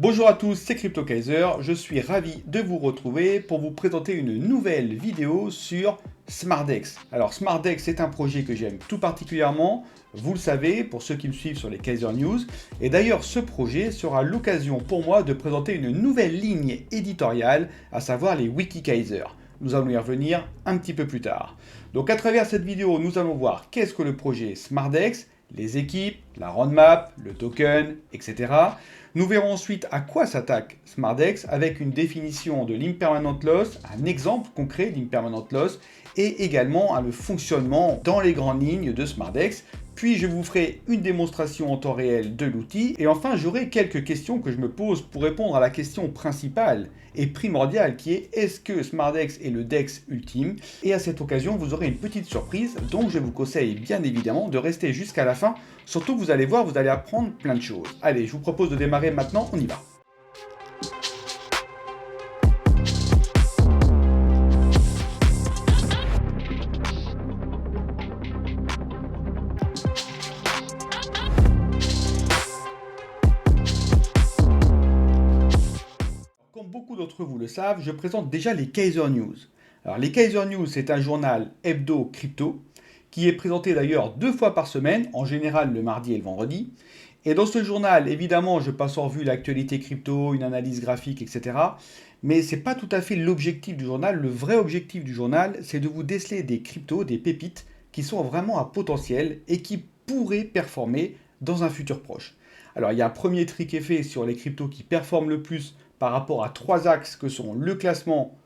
Bonjour à tous, c'est CryptoKaiser, je suis ravi de vous retrouver pour vous présenter une nouvelle vidéo sur SmartDex. Alors SmartDex c'est un projet que j'aime tout particulièrement, vous le savez pour ceux qui me suivent sur les Kaiser News, et d'ailleurs ce projet sera l'occasion pour moi de présenter une nouvelle ligne éditoriale, à savoir les WikiKaiser. Nous allons y revenir un petit peu plus tard. Donc à travers cette vidéo, nous allons voir qu'est-ce que le projet SmartDex, les équipes, la roadmap, le token, etc. Nous verrons ensuite à quoi s'attaque SmartDex avec une définition de l'impermanent loss, un exemple concret d'impermanent loss et également le fonctionnement dans les grandes lignes de SmartDex. Puis je vous ferai une démonstration en temps réel de l'outil et enfin j'aurai quelques questions que je me pose pour répondre à la question principale et primordiale qui est: est-ce que SmartDex est le DEX ultime? Et à cette occasion vous aurez une petite surprise, donc je vous conseille bien évidemment de rester jusqu'à la fin. Surtout vous allez voir, vous allez apprendre plein de choses. Allez, je vous propose de démarrer maintenant, on y va. Comme beaucoup d'entre vous le savent, je présente déjà les Kaiser News. Alors les Kaiser News, c'est un journal hebdo crypto qui est présenté d'ailleurs 2 fois par semaine, en général le mardi et le vendredi. Et dans ce journal, évidemment, je passe en revue l'actualité crypto, une analyse graphique, etc. Mais ce n'est pas tout à fait l'objectif du journal. Le vrai objectif du journal, c'est de vous déceler des cryptos, des pépites qui sont vraiment à potentiel et qui pourraient performer dans un futur proche. Alors il y a un premier tri qui est fait sur les cryptos qui performent le plus par rapport à 3 axes que sont le classement,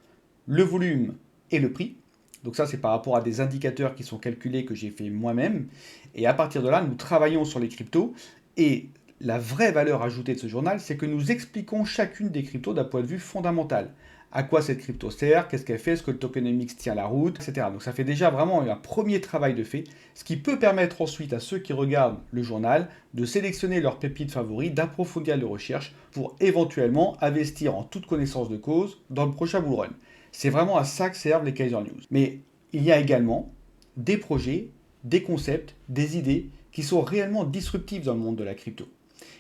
le volume et le prix. Donc ça, c'est par rapport à des indicateurs qui sont calculés que j'ai fait moi-même. Et à partir de là, nous travaillons sur les cryptos. Et la vraie valeur ajoutée de ce journal, c'est que nous expliquons chacune des cryptos d'un point de vue fondamental. À quoi cette crypto sert, qu'est-ce qu'elle fait, est-ce que le tokenomics tient la route, etc. Donc ça fait déjà vraiment un premier travail de fait, ce qui peut permettre ensuite à ceux qui regardent le journal de sélectionner leurs pépites favoris, d'approfondir les recherches pour éventuellement investir en toute connaissance de cause dans le prochain bull run. C'est vraiment à ça que servent les Kaiser News. Mais il y a également des projets, des concepts, des idées qui sont réellement disruptifs dans le monde de la crypto.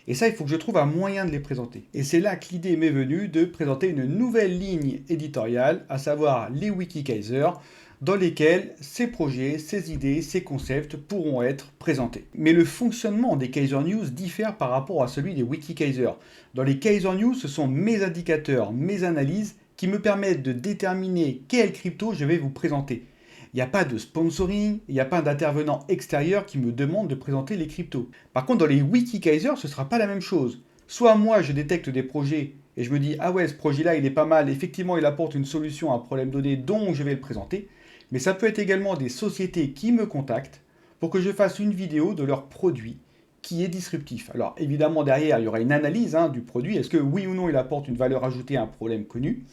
Et ça, il faut que je trouve un moyen de les présenter. Et c'est là que l'idée m'est venue de présenter une nouvelle ligne éditoriale, à savoir les WikiKaiser, dans lesquels ces projets, ces idées, ces concepts pourront être présentés. Mais le fonctionnement des Kaiser News diffère par rapport à celui des WikiKaiser. Dans les Kaiser News, ce sont mes indicateurs, mes analyses qui me permettent de déterminer quelle crypto je vais vous présenter. Il n'y a pas de sponsoring, il n'y a pas d'intervenant extérieur qui me demande de présenter les cryptos. Par contre, dans les WikiKaiser, ce ne sera pas la même chose. Soit moi, je détecte des projets et je me dis « Ah ouais, ce projet-là, il est pas mal, effectivement, il apporte une solution à un problème donné, donc je vais le présenter. » Mais ça peut être également des sociétés qui me contactent pour que je fasse une vidéo de leur produit qui est disruptif. Alors évidemment, derrière, il y aura une analyse du produit. Est-ce que oui ou non, il apporte une valeur ajoutée à un problème connu?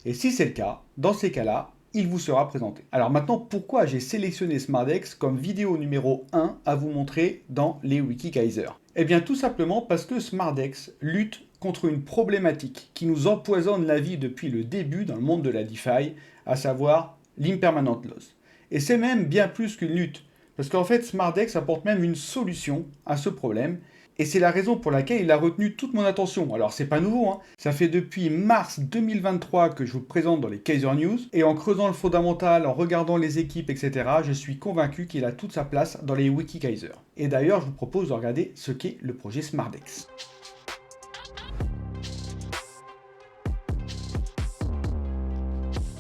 Et si c'est le cas, dans ces cas-là, il vous sera présenté. Alors maintenant, pourquoi j'ai sélectionné SmartDex comme vidéo numéro 1 à vous montrer dans les WikiKaiser? Eh bien tout simplement parce que SmartDex lutte contre une problématique qui nous empoisonne la vie depuis le début dans le monde de la DeFi, à savoir l'impermanent loss. Et c'est même bien plus qu'une lutte, parce qu'en fait SmartDex apporte même une solution à ce problème. Et c'est la raison pour laquelle il a retenu toute mon attention. Alors c'est pas nouveau, ça fait depuis mars 2023 que je vous le présente dans les Kaiser News, et en creusant le fondamental, en regardant les équipes, etc., je suis convaincu qu'il a toute sa place dans les WikiKaiser. Et d'ailleurs, je vous propose de regarder ce qu'est le projet SmartDex.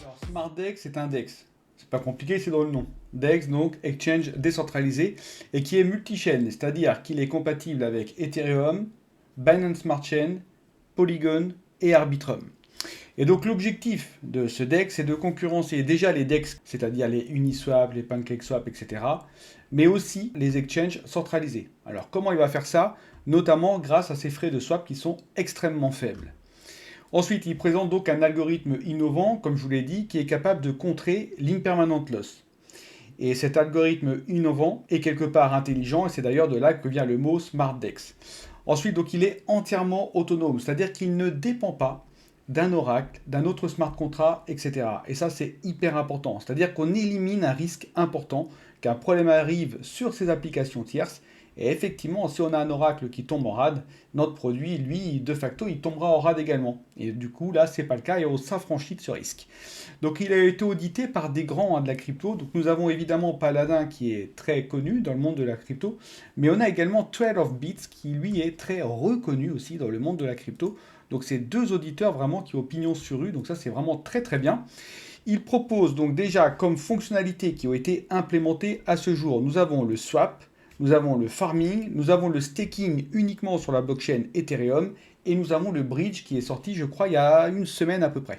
Alors SmartDex, c'est un DEX. C'est pas compliqué, c'est dans le nom. DEX, donc Exchange décentralisé, et qui est multi-chain, c'est-à-dire qu'il est compatible avec Ethereum, Binance Smart Chain, Polygon et Arbitrum. Et donc l'objectif de ce DEX, c'est de concurrencer déjà les DEX, c'est-à-dire les Uniswap, les PancakeSwap, etc., mais aussi les exchanges centralisés. Alors comment il va faire ça? Notamment grâce à ses frais de swap qui sont extrêmement faibles. Ensuite, il présente donc un algorithme innovant, comme je vous l'ai dit, qui est capable de contrer l'impermanent loss. Et cet algorithme innovant est quelque part intelligent, et c'est d'ailleurs de là que vient le mot SmartDex. Ensuite, donc, il est entièrement autonome, c'est-à-dire qu'il ne dépend pas d'un oracle, d'un autre smart contract, etc. Et ça, c'est hyper important, c'est-à-dire qu'on élimine un risque important qu'un problème arrive sur ces applications tierces Et effectivement, si on a un oracle qui tombe en rade, notre produit, lui, de facto, il tombera en rade également. Et du coup, là, c'est pas le cas et on s'affranchit de ce risque. Donc, il a été audité par des grands de la crypto. Donc, nous avons évidemment Paladin qui est très connu dans le monde de la crypto, mais on a également 12 of Bits qui, lui, est très reconnu aussi dans le monde de la crypto. Donc, c'est deux auditeurs vraiment qui ont pignon sur rue. Donc, ça, c'est vraiment très très bien. Il propose donc déjà comme fonctionnalités qui ont été implémentées à ce jour, nous avons le swap, nous avons le farming, nous avons le staking uniquement sur la blockchain Ethereum et nous avons le bridge qui est sorti, je crois, il y a une semaine à peu près.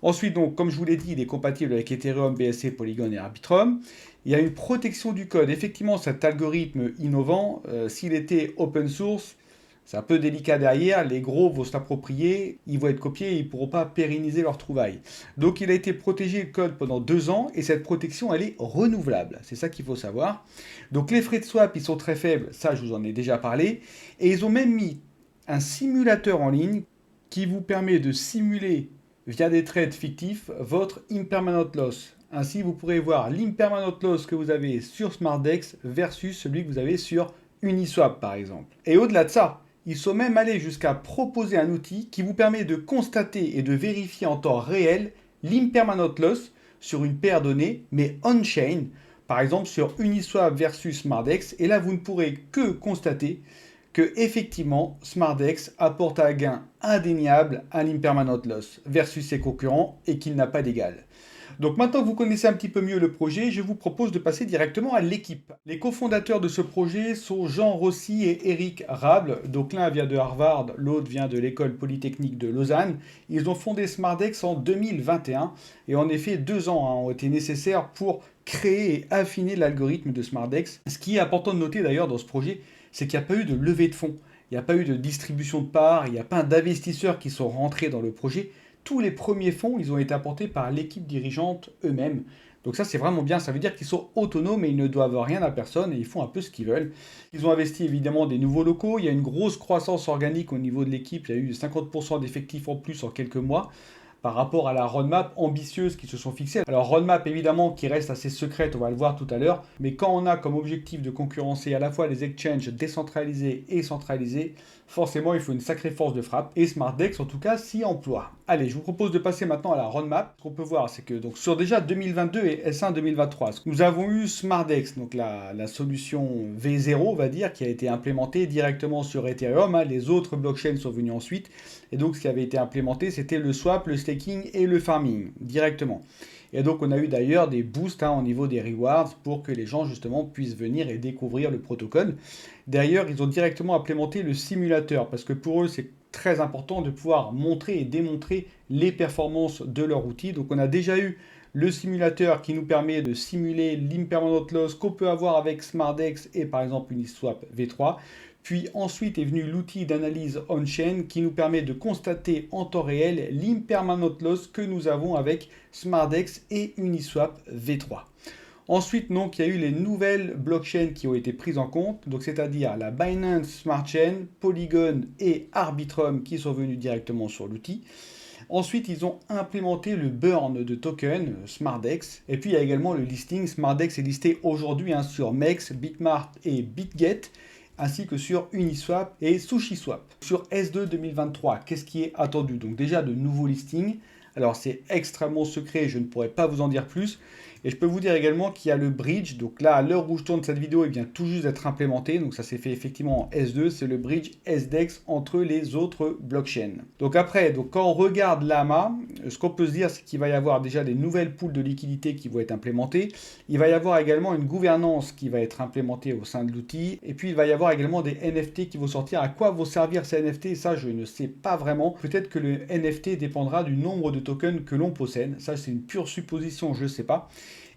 Ensuite, donc, comme je vous l'ai dit, il est compatible avec Ethereum, BSC, Polygon et Arbitrum. Il y a une protection du code. Effectivement, cet algorithme innovant, s'il était open source, c'est un peu délicat derrière, les gros vont s'approprier, ils vont être copiés et ils ne pourront pas pérenniser leur trouvaille. Donc il a été protégé le code pendant 2 ans et cette protection elle est renouvelable, c'est ça qu'il faut savoir. Donc les frais de swap ils sont très faibles, ça je vous en ai déjà parlé, et ils ont même mis un simulateur en ligne qui vous permet de simuler via des trades fictifs votre impermanent loss. Ainsi vous pourrez voir l'impermanent loss que vous avez sur SmartDex versus celui que vous avez sur Uniswap par exemple. Et au-delà de ça, ils sont même allés jusqu'à proposer un outil qui vous permet de constater et de vérifier en temps réel l'impermanent loss sur une paire donnée, mais on-chain, par exemple sur Uniswap versus SmartDex. Et là, vous ne pourrez que constater que effectivement, SmartDex apporte un gain indéniable à l'impermanent loss versus ses concurrents et qu'il n'a pas d'égal. Donc maintenant que vous connaissez un petit peu mieux le projet, je vous propose de passer directement à l'équipe. Les cofondateurs de ce projet sont Jean Rossi et Eric Rable. Donc l'un vient de Harvard, l'autre vient de l'école polytechnique de Lausanne. Ils ont fondé SmartDex en 2021 et en effet 2 ans ont été nécessaires pour créer et affiner l'algorithme de SmartDex. Ce qui est important de noter d'ailleurs dans ce projet, c'est qu'il n'y a pas eu de levée de fonds, il n'y a pas eu de distribution de parts, il n'y a pas d'investisseurs qui sont rentrés dans le projet. Tous les premiers fonds, ils ont été apportés par l'équipe dirigeante eux-mêmes. Donc ça, c'est vraiment bien. Ça veut dire qu'ils sont autonomes et ils ne doivent rien à personne et ils font un peu ce qu'ils veulent. Ils ont investi évidemment des nouveaux locaux. Il y a une grosse croissance organique au niveau de l'équipe. Il y a eu 50% d'effectifs en plus en quelques mois par rapport à la roadmap ambitieuse qu'ils se sont fixés. Alors roadmap évidemment qui reste assez secrète, on va le voir tout à l'heure, mais quand on a comme objectif de concurrencer à la fois les exchanges décentralisés et centralisés, forcément il faut une sacrée force de frappe, et SmartDex en tout cas s'y emploie. Allez, je vous propose de passer maintenant à la roadmap. Ce qu'on peut voir, c'est que donc, sur déjà 2022 et S1 2023, nous avons eu SmartDex, donc la solution V0, on va dire, qui a été implémentée directement sur Ethereum. Les autres blockchains sont venus ensuite. Et donc, ce qui avait été implémenté, c'était le swap, le staking et le farming, directement. Et donc, on a eu d'ailleurs des boosts au niveau des rewards pour que les gens, justement, puissent venir et découvrir le protocole. D'ailleurs, ils ont directement implémenté le simulateur, parce que pour eux, c'est très important de pouvoir montrer et démontrer les performances de leur outil. Donc, on a déjà eu le simulateur qui nous permet de simuler l'impermanent loss qu'on peut avoir avec SmartDex et par exemple Uniswap V3. Puis ensuite est venu l'outil d'analyse on-chain qui nous permet de constater en temps réel l'impermanent loss que nous avons avec SmartDex et Uniswap V3. Ensuite, donc, il y a eu les nouvelles blockchains qui ont été prises en compte, donc c'est-à-dire la Binance Smart Chain, Polygon et Arbitrum qui sont venus directement sur l'outil. Ensuite, ils ont implémenté le burn de token SmartDex. Et puis, il y a également le listing. SmartDex est listé aujourd'hui sur MEX, Bitmart et BitGet, ainsi que sur Uniswap et SushiSwap. Sur S2 2023, qu'est-ce qui est attendu? Donc déjà, de nouveaux listings. Alors, c'est extrêmement secret, je ne pourrais pas vous en dire plus. Et je peux vous dire également qu'il y a le bridge. Donc là, à l'heure où je tourne cette vidéo, il vient tout juste d'être implémenté. Donc ça s'est fait effectivement en S2. C'est le bridge SDEX entre les autres blockchains. Donc après, quand on regarde l'AMA, ce qu'on peut se dire, c'est qu'il va y avoir déjà des nouvelles pools de liquidités qui vont être implémentées. Il va y avoir également une gouvernance qui va être implémentée au sein de l'outil. Et puis, il va y avoir également des NFT qui vont sortir. À quoi vont servir ces NFT? Ça, je ne sais pas vraiment. Peut-être que le NFT dépendra du nombre de tokens que l'on possède. Ça, c'est une pure supposition, je ne sais pas.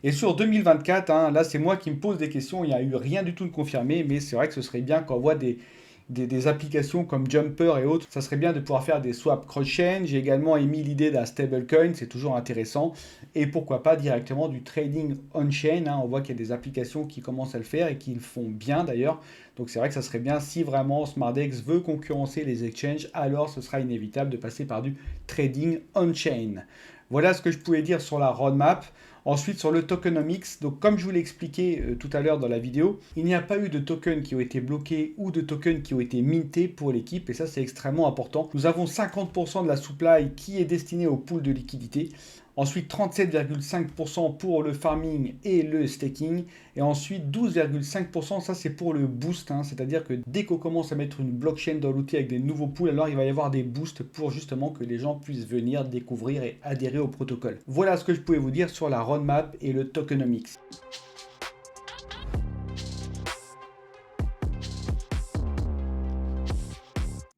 Et sur 2024, là c'est moi qui me pose des questions, il n'y a eu rien du tout de confirmé, mais c'est vrai que ce serait bien qu'on voit des applications comme Jumper et autres, ça serait bien de pouvoir faire des swaps cross-chain. J'ai également émis l'idée d'un stablecoin, c'est toujours intéressant. Et pourquoi pas directement du trading on-chain, on voit qu'il y a des applications qui commencent à le faire et qui le font bien d'ailleurs. Donc c'est vrai que ça serait bien si vraiment SmartDex veut concurrencer les exchanges, alors ce sera inévitable de passer par du trading on-chain. Voilà ce que je pouvais dire sur la roadmap. Ensuite, sur le tokenomics, donc comme je vous l'ai expliqué tout à l'heure dans la vidéo, il n'y a pas eu de tokens qui ont été bloqués ou de tokens qui ont été mintés pour l'équipe, et ça c'est extrêmement important. Nous avons 50% de la supply qui est destinée au pool de liquidité. Ensuite, 37,5% pour le farming et le staking. Et ensuite, 12,5%, ça c'est pour le boost. C'est-à-dire que dès qu'on commence à mettre une blockchain dans l'outil avec des nouveaux pools, alors il va y avoir des boosts pour justement que les gens puissent venir découvrir et adhérer au protocole. Voilà ce que je pouvais vous dire sur la roadmap et le tokenomics.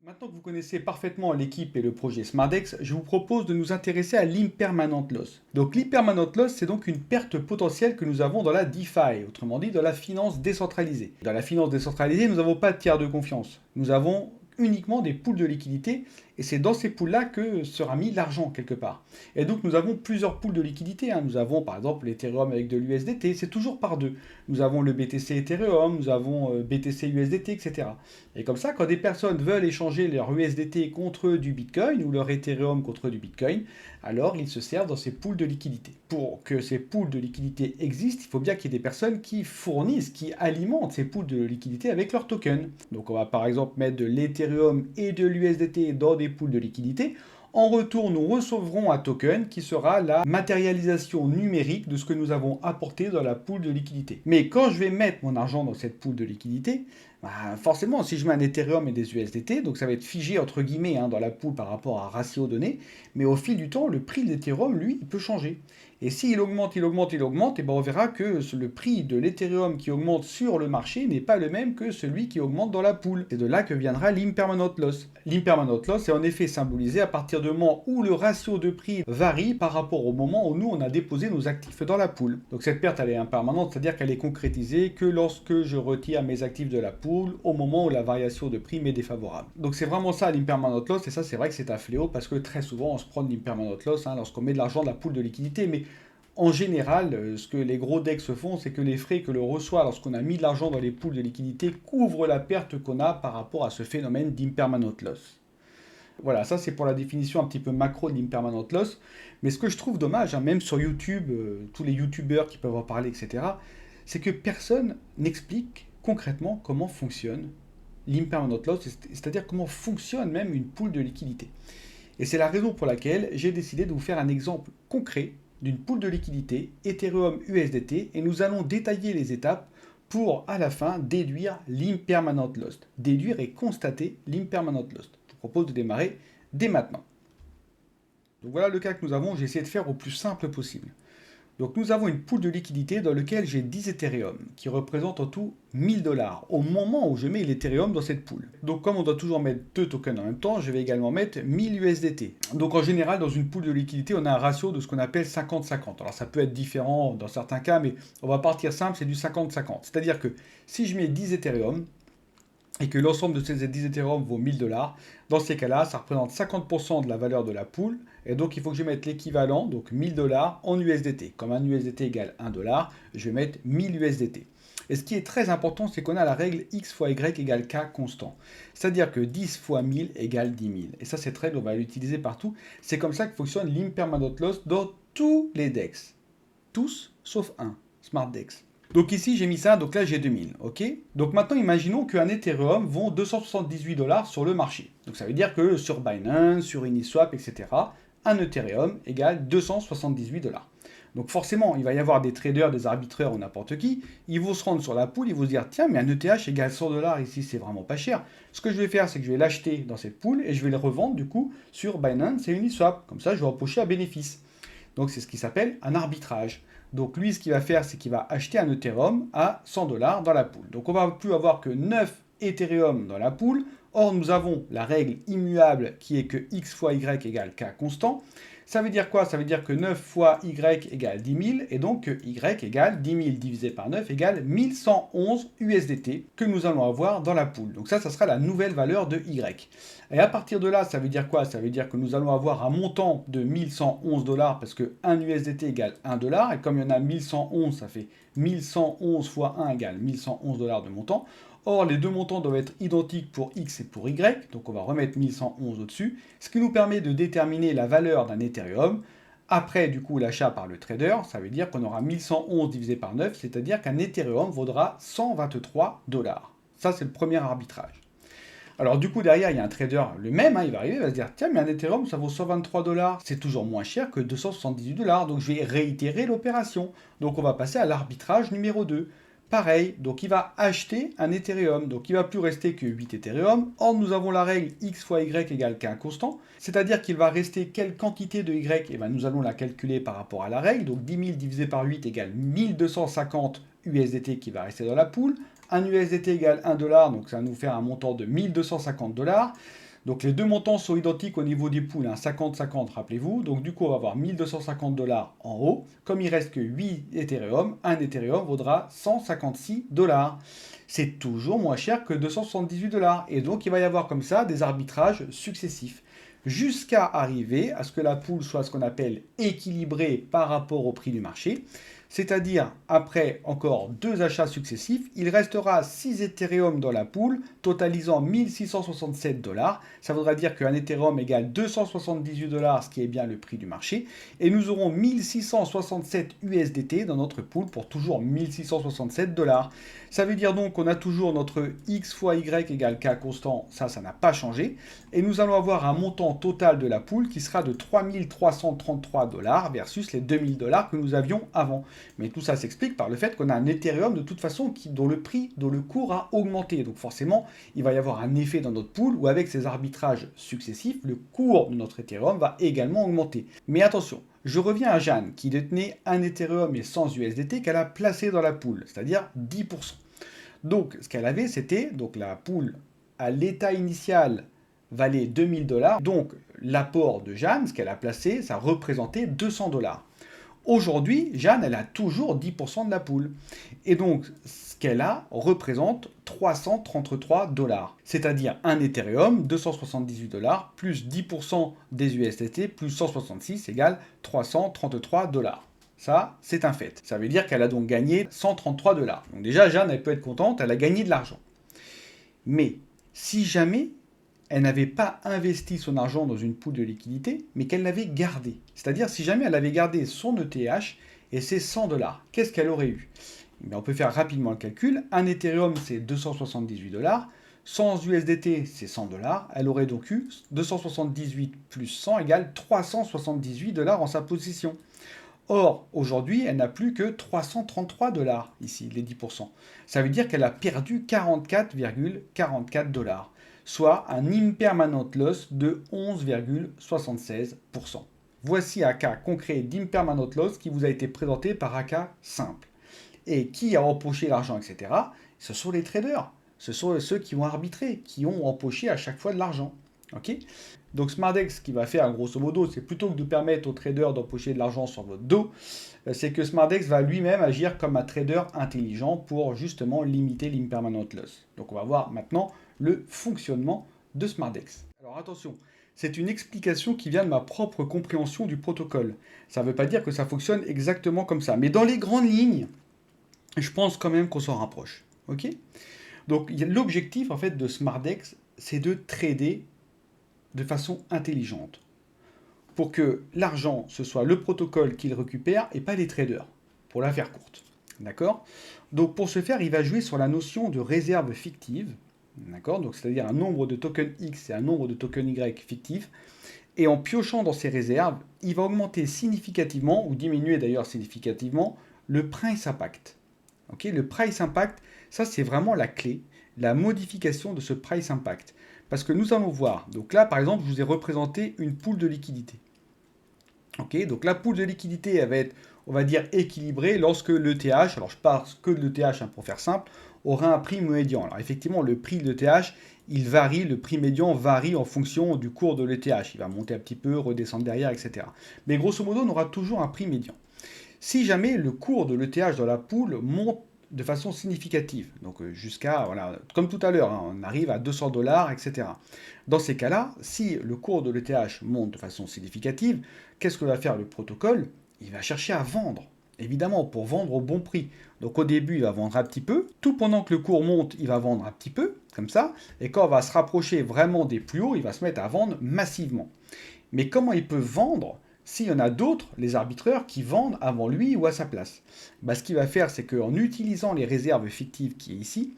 Maintenant que vous connaissez parfaitement l'équipe et le projet SmartDex, je vous propose de nous intéresser à l'impermanent loss. Donc l'impermanent loss, c'est donc une perte potentielle que nous avons dans la DeFi, autrement dit dans la finance décentralisée. Dans la finance décentralisée, nous n'avons pas de tiers de confiance. Nous avons uniquement des pools de liquidité, et c'est dans ces pools-là que sera mis l'argent quelque part. Et donc nous avons plusieurs pools de liquidité. Nous avons par exemple l'Ethereum avec de l'USDT, c'est toujours par deux. Nous avons le BTC Ethereum, nous avons BTC USDT, etc. Et comme ça, quand des personnes veulent échanger leur USDT contre du Bitcoin ou leur Ethereum contre du Bitcoin, alors ils se servent dans ces pools de liquidité. Pour que ces pools de liquidité existent, il faut bien qu'il y ait des personnes qui fournissent, qui alimentent ces pools de liquidité avec leurs tokens. Donc on va par exemple mettre de l'Ethereum et de l'USDT dans des pools de liquidité. En retour, nous recevrons un token qui sera la matérialisation numérique de ce que nous avons apporté dans la pool de liquidité. Mais quand je vais mettre mon argent dans cette pool de liquidité, forcément, si je mets un Ethereum et des USDT, donc ça va être figé entre guillemets dans la pool par rapport à ratio donné, mais au fil du temps, le prix de l'Ethereum, lui, il peut changer. Et s'il augmente, et ben on verra que le prix de l'Ethereum qui augmente sur le marché n'est pas le même que celui qui augmente dans la pool. C'est de là que viendra l'impermanent loss. L'impermanent loss est en effet symbolisé à partir du moment où le ratio de prix varie par rapport au moment où nous on a déposé nos actifs dans la pool. Donc cette perte elle est impermanente, c'est-à-dire qu'elle est concrétisée que lorsque je retire mes actifs de la pool au moment où la variation de prix m'est défavorable. Donc c'est vraiment ça l'impermanent loss, et ça c'est vrai que c'est un fléau parce que très souvent on se prend de l'impermanent loss lorsqu'on met de l'argent dans la pool de liquidité, mais en général, ce que les gros DEX font, c'est que les frais que l'on reçoit lorsqu'on a mis de l'argent dans les pools de liquidité couvrent la perte qu'on a par rapport à ce phénomène d'impermanent loss. Voilà, ça c'est pour la définition un petit peu macro de l'impermanent loss. Mais ce que je trouve dommage, même sur YouTube, tous les YouTubeurs qui peuvent en parler, etc., c'est que personne n'explique concrètement comment fonctionne l'impermanent loss, c'est-à-dire comment fonctionne même une pool de liquidité. Et c'est la raison pour laquelle j'ai décidé de vous faire un exemple concret d'une pool de liquidité Ethereum USDT, et nous allons détailler les étapes pour à la fin déduire l'impermanent loss. Déduire et constater l'impermanent loss. Je vous propose de démarrer dès maintenant. Donc voilà le cas que nous avons, j'ai essayé de faire au plus simple possible. Donc nous avons une pool de liquidité dans laquelle j'ai 10 Ethereum, qui représentent en tout 1000 dollars, au moment où je mets l'Ethereum dans cette pool. Donc comme on doit toujours mettre deux tokens en même temps, je vais également mettre 1000 USDT. Donc en général, dans une pool de liquidité, on a un ratio de ce qu'on appelle 50-50. Alors ça peut être différent dans certains cas, mais on va partir simple, c'est du 50-50. C'est-à-dire que si je mets 10 Ethereum, et que l'ensemble de ces 10 Ethereum vaut 1000 dollars, dans ces cas-là, ça représente 50% de la valeur de la pool, et donc il faut que je mette l'équivalent, donc 1000 dollars en USDT. Comme un USDT égale 1 dollar, je vais mettre 1000 USDT. Et ce qui est très important, c'est qu'on a la règle X fois Y égale K constant. C'est-à-dire que 10 fois 1000 égale 10 000. Et ça, cette règle, on va l'utiliser partout. C'est comme ça que fonctionne l'impermanent loss dans tous les DEX. Tous, sauf un, SmartDex. Donc ici, j'ai mis ça, donc là, j'ai 2000, ok? Donc maintenant, imaginons qu'un Ethereum vaut 278 dollars sur le marché. Donc ça veut dire que sur Binance, sur Uniswap, etc., un Ethereum égale 278 dollars. Donc forcément, il va y avoir des traders, des arbitreurs ou n'importe qui, ils vont se rendre sur la pool, ils vont se dire, tiens, mais un ETH égale 100 dollars ici, c'est vraiment pas cher. Ce que je vais faire, c'est que je vais l'acheter dans cette pool et je vais le revendre du coup sur Binance et Uniswap. Comme ça, je vais empocher à bénéfice. Donc c'est ce qui s'appelle un arbitrage. Donc lui, ce qu'il va faire, c'est qu'il va acheter un Ethereum à 100 dollars dans la pool. Donc on va plus avoir que 9 Ethereum dans la pool. Or, nous avons la règle immuable qui est que X fois Y égale K constant. Ça veut dire quoi? Ça veut dire que 9 fois Y égale 10 000, et donc que Y égale 10 000 divisé par 9 égale 1111 USDT que nous allons avoir dans la pool. Donc ça sera la nouvelle valeur de Y. Et à partir de là, ça veut dire quoi? Ça veut dire que nous allons avoir un montant de 1111 dollars, parce que 1 USDT égale 1 dollar, et comme il y en a 1111, ça fait 1111 fois 1 égale 1111 dollars de montant. Or, les deux montants doivent être identiques pour X et pour Y, donc on va remettre 1111 au-dessus, ce qui nous permet de déterminer la valeur d'un Ethereum. Après, du coup, l'achat par le trader, ça veut dire qu'on aura 1111 divisé par 9, c'est-à-dire qu'un Ethereum vaudra 123 dollars. Ça, c'est le premier arbitrage. Alors du coup, derrière, il y a un trader, le même, il va arriver, il va se dire, tiens, mais un Ethereum, ça vaut 123 dollars, c'est toujours moins cher que 278 dollars, donc je vais réitérer l'opération. Donc on va passer à l'arbitrage numéro 2. Pareil, donc il va acheter un Ethereum, donc il ne va plus rester que 8 Ethereum. Or, nous avons la règle x fois y égale qu'un constant, c'est-à-dire qu'il va rester quelle quantité de y, et bien nous allons la calculer par rapport à la règle, donc 10 000 divisé par 8 égale 1250 USDT qui va rester dans la pool. Un USDT égale 1 dollar, donc ça va nous faire un montant de 1250 dollars. Donc les deux montants sont identiques au niveau des pools, 50-50, rappelez-vous. Donc du coup, on va avoir 1250 dollars en haut. Comme il reste que 8 Ethereum, un Ethereum vaudra 156 dollars. C'est toujours moins cher que 278 dollars. Et donc il va y avoir comme ça des arbitrages successifs. Jusqu'à arriver à ce que la pool soit ce qu'on appelle équilibrée par rapport au prix du marché. C'est-à-dire, après encore deux achats successifs, il restera 6 Ethereum dans la pool, totalisant 1667 dollars. Ça voudra dire qu'un Ethereum égale 278 dollars, ce qui est bien le prix du marché. Et nous aurons 1667 USDT dans notre pool pour toujours 1667 dollars. Ça veut dire donc qu'on a toujours notre X fois Y égale K constant, ça n'a pas changé. Et nous allons avoir un montant total de la pool qui sera de 3333 dollars versus les 2000 dollars que nous avions avant. Mais tout ça s'explique par le fait qu'on a un Ethereum de toute façon dont le cours a augmenté. Donc forcément, il va y avoir un effet dans notre pool où avec ces arbitrages successifs, le cours de notre Ethereum va également augmenter. Mais attention, je reviens à Jeanne qui détenait un Ethereum et 100 USDT qu'elle a placé dans la pool, c'est-à-dire 10%. Donc ce qu'elle avait, c'était donc la pool à l'état initial valait 2000 dollars. Donc l'apport de Jeanne, ce qu'elle a placé, ça représentait 200 dollars. Aujourd'hui, Jeanne, elle a toujours 10% de la pool. Et donc, ce qu'elle a représente 333 dollars. C'est-à-dire un Ethereum, 278 dollars, plus 10% des USDT, plus 166 égale 333 dollars. Ça, c'est un fait. Ça veut dire qu'elle a donc gagné 133 dollars. Donc déjà, Jeanne, elle peut être contente, elle a gagné de l'argent. Mais si jamais elle n'avait pas investi son argent dans une pool de liquidité, mais qu'elle l'avait gardé. C'est-à-dire, si jamais elle avait gardé son ETH et ses 100 dollars, qu'est-ce qu'elle aurait eu? On peut faire rapidement le calcul. Un Ethereum, c'est 278 dollars. 100 USDT, c'est 100 dollars. Elle aurait donc eu 278 plus 100 égale 378 dollars en sa possession. Or, aujourd'hui, elle n'a plus que 333 dollars, ici, les 10%. Ça veut dire qu'elle a perdu 44,44 dollars. Soit un impermanent loss de 11,76%. Voici un cas concret d'impermanent loss qui vous a été présenté par un cas simple. Et qui a empoché l'argent, etc. Ce sont les traders. Ce sont ceux qui ont arbitré, qui ont empoché à chaque fois de l'argent. Okay, donc SmartDex, ce qu'il va faire grosso modo, c'est plutôt que de permettre aux traders d'empocher de l'argent sur votre dos, c'est que SmartDex va lui-même agir comme un trader intelligent pour justement limiter l'impermanent loss. Donc on va voir maintenant le fonctionnement de SmartDex. Alors attention, c'est une explication qui vient de ma propre compréhension du protocole. Ça ne veut pas dire que ça fonctionne exactement comme ça, mais dans les grandes lignes, je pense quand même qu'on s'en rapproche. Ok, donc l'objectif en fait de SmartDex, c'est de trader de façon intelligente, pour que l'argent, ce soit le protocole qu'il récupère et pas les traders, pour la faire courte. D'accord? Donc pour ce faire, il va jouer sur la notion de réserve fictive, d'accord? Donc c'est-à-dire un nombre de tokens X et un nombre de tokens Y fictifs, et en piochant dans ces réserves, il va augmenter significativement, ou diminuer d'ailleurs significativement, le price impact. Okay, le price impact, ça c'est vraiment la clé, la modification de ce price impact. Parce que nous allons voir, donc là par exemple, je vous ai représenté une pool de liquidité. Ok, donc la pool de liquidité, elle va être, on va dire, équilibrée lorsque l'ETH, alors je parle que de l'ETH pour faire simple, aura un prix médian. Alors effectivement, le prix de l'ETH, il varie, le prix médian varie en fonction du cours de l'ETH. Il va monter un petit peu, redescendre derrière, etc. Mais grosso modo, on aura toujours un prix médian. Si jamais le cours de l'ETH dans la pool monte de façon significative, donc jusqu'à, voilà, comme tout à l'heure, on arrive à 200 dollars, etc. Dans ces cas-là, si le cours de l'ETH monte de façon significative, qu'est-ce que va faire le protocole? Il va chercher à vendre. évidemment, pour vendre au bon prix. Donc au début, il va vendre un petit peu. Tout pendant que le cours monte, il va vendre un petit peu, comme ça. Et quand on va se rapprocher vraiment des plus hauts, il va se mettre à vendre massivement. Mais comment il peut vendre s'il y en a d'autres, les arbitreurs, qui vendent avant lui ou à sa place? Ce qu'il va faire, c'est qu'en utilisant les réserves fictives qui est ici,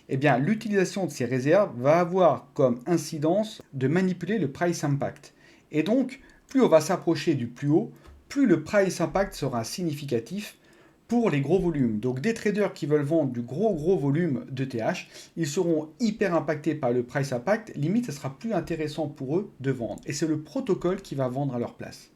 eh bien, l'utilisation de ces réserves va avoir comme incidence de manipuler le price impact. Et donc, plus on va s'approcher du plus haut, plus le price impact sera significatif pour les gros volumes. Donc des traders qui veulent vendre du gros volume de TH, ils seront hyper impactés par le price impact. Limite, ce sera plus intéressant pour eux de vendre. Et c'est le protocole qui va vendre à leur place.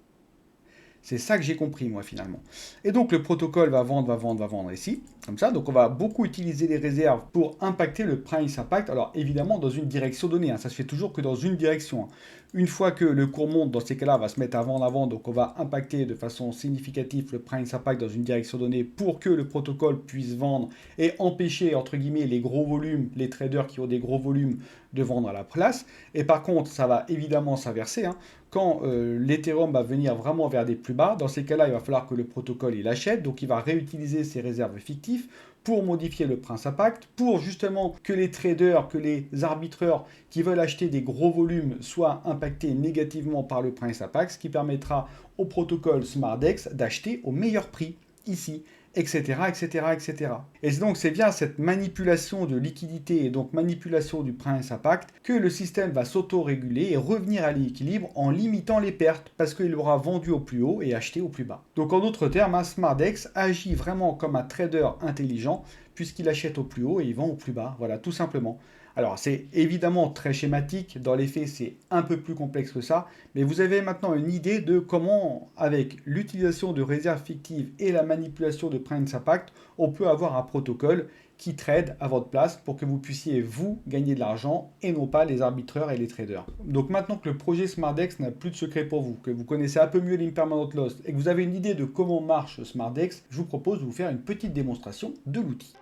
C'est ça que j'ai compris, moi, finalement. Et donc, le protocole va vendre ici, comme ça. Donc, on va beaucoup utiliser les réserves pour impacter le price impact. Alors, évidemment, dans une direction donnée. Ça se fait toujours que dans une direction. Une fois que le cours monte, dans ces cas-là, on va se mettre à vendre. Donc, on va impacter de façon significative le price impact dans une direction donnée pour que le protocole puisse vendre et empêcher, entre guillemets, les gros volumes, les traders qui ont des gros volumes, de vendre à la place. Et par contre, ça va évidemment s'inverser. Quand l'Ethereum va venir vraiment vers des plus bas, dans ces cas-là, il va falloir que le protocole il achète, donc il va réutiliser ses réserves fictives pour modifier le price impact, pour justement que les traders, que les arbitreurs qui veulent acheter des gros volumes soient impactés négativement par le price impact, ce qui permettra au protocole SmartDex d'acheter au meilleur prix ici, etc., etc., etc. Et donc c'est bien cette manipulation de liquidité et donc manipulation du price impact que le système va s'auto-réguler et revenir à l'équilibre en limitant les pertes parce qu'il aura vendu au plus haut et acheté au plus bas. Donc en d'autres termes, un SmartDex agit vraiment comme un trader intelligent puisqu'il achète au plus haut et il vend au plus bas. Voilà, tout simplement. Alors c'est évidemment très schématique, dans les faits c'est un peu plus complexe que ça, mais vous avez maintenant une idée de comment, avec l'utilisation de réserves fictives et la manipulation de price impact, on peut avoir un protocole qui trade à votre place pour que vous puissiez vous gagner de l'argent et non pas les arbitreurs et les traders. Donc maintenant que le projet SmartDex n'a plus de secret pour vous, que vous connaissez un peu mieux l'impermanent loss et que vous avez une idée de comment marche SmartDex, je vous propose de vous faire une petite démonstration de l'outil.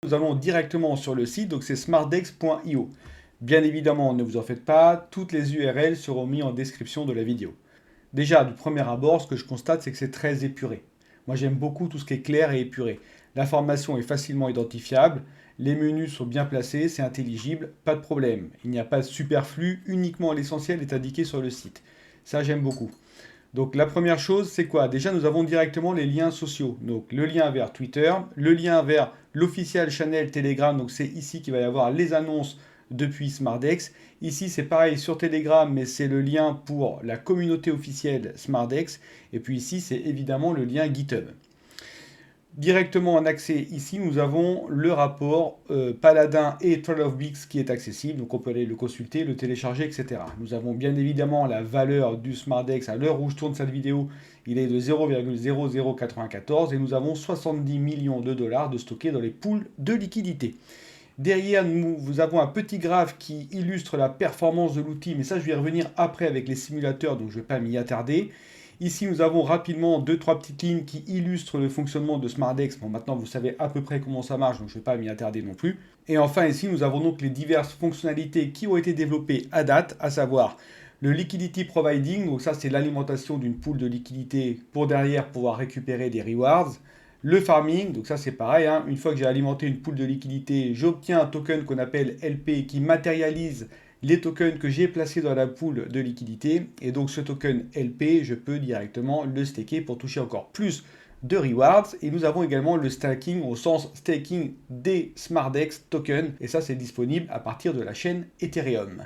Nous allons directement sur le site, donc c'est smartdex.io. Bien évidemment, ne vous en faites pas, toutes les URL seront mises en description de la vidéo. Déjà, du premier abord, ce que je constate, c'est que c'est très épuré. Moi, j'aime beaucoup tout ce qui est clair et épuré. L'information est facilement identifiable, les menus sont bien placés, c'est intelligible, pas de problème. Il n'y a pas de superflu, uniquement l'essentiel est indiqué sur le site. Ça, j'aime beaucoup. Donc la première chose, c'est quoi? Déjà, nous avons directement les liens sociaux. Donc le lien vers Twitter, le lien vers l'officiel channel Telegram. Donc c'est ici qu'il va y avoir les annonces depuis SmartDex. Ici, c'est pareil sur Telegram, mais c'est le lien pour la communauté officielle SmartDex. Et puis ici, c'est évidemment le lien GitHub. Directement en accès ici, nous avons le rapport Paladin et 12 Bits qui est accessible, donc on peut aller le consulter, le télécharger, etc. Nous avons bien évidemment la valeur du SmartDex à l'heure où je tourne cette vidéo, il est de 0,0094 et nous avons 70 millions de dollars de stockés dans les pools de liquidité. Derrière, nous avons un petit graphe qui illustre la performance de l'outil, mais ça je vais y revenir après avec les simulateurs, donc je ne vais pas m'y attarder. Ici, nous avons rapidement 2-3 petites lignes qui illustrent le fonctionnement de SmartDex. Bon, maintenant, vous savez à peu près comment ça marche, donc je ne vais pas m'y attarder non plus. Et enfin, ici, nous avons donc les diverses fonctionnalités qui ont été développées à date, à savoir le Liquidity Providing, donc ça, c'est l'alimentation d'une pool de liquidité pour derrière pouvoir récupérer des rewards. Le farming, donc ça c'est pareil, une fois que j'ai alimenté une pool de liquidité, j'obtiens un token qu'on appelle LP qui matérialise les tokens que j'ai placés dans la pool de liquidité. Et donc ce token LP, je peux directement le staker pour toucher encore plus de rewards. Et nous avons également le staking au sens staking des SmartDex tokens. Et ça, c'est disponible à partir de la chaîne Ethereum.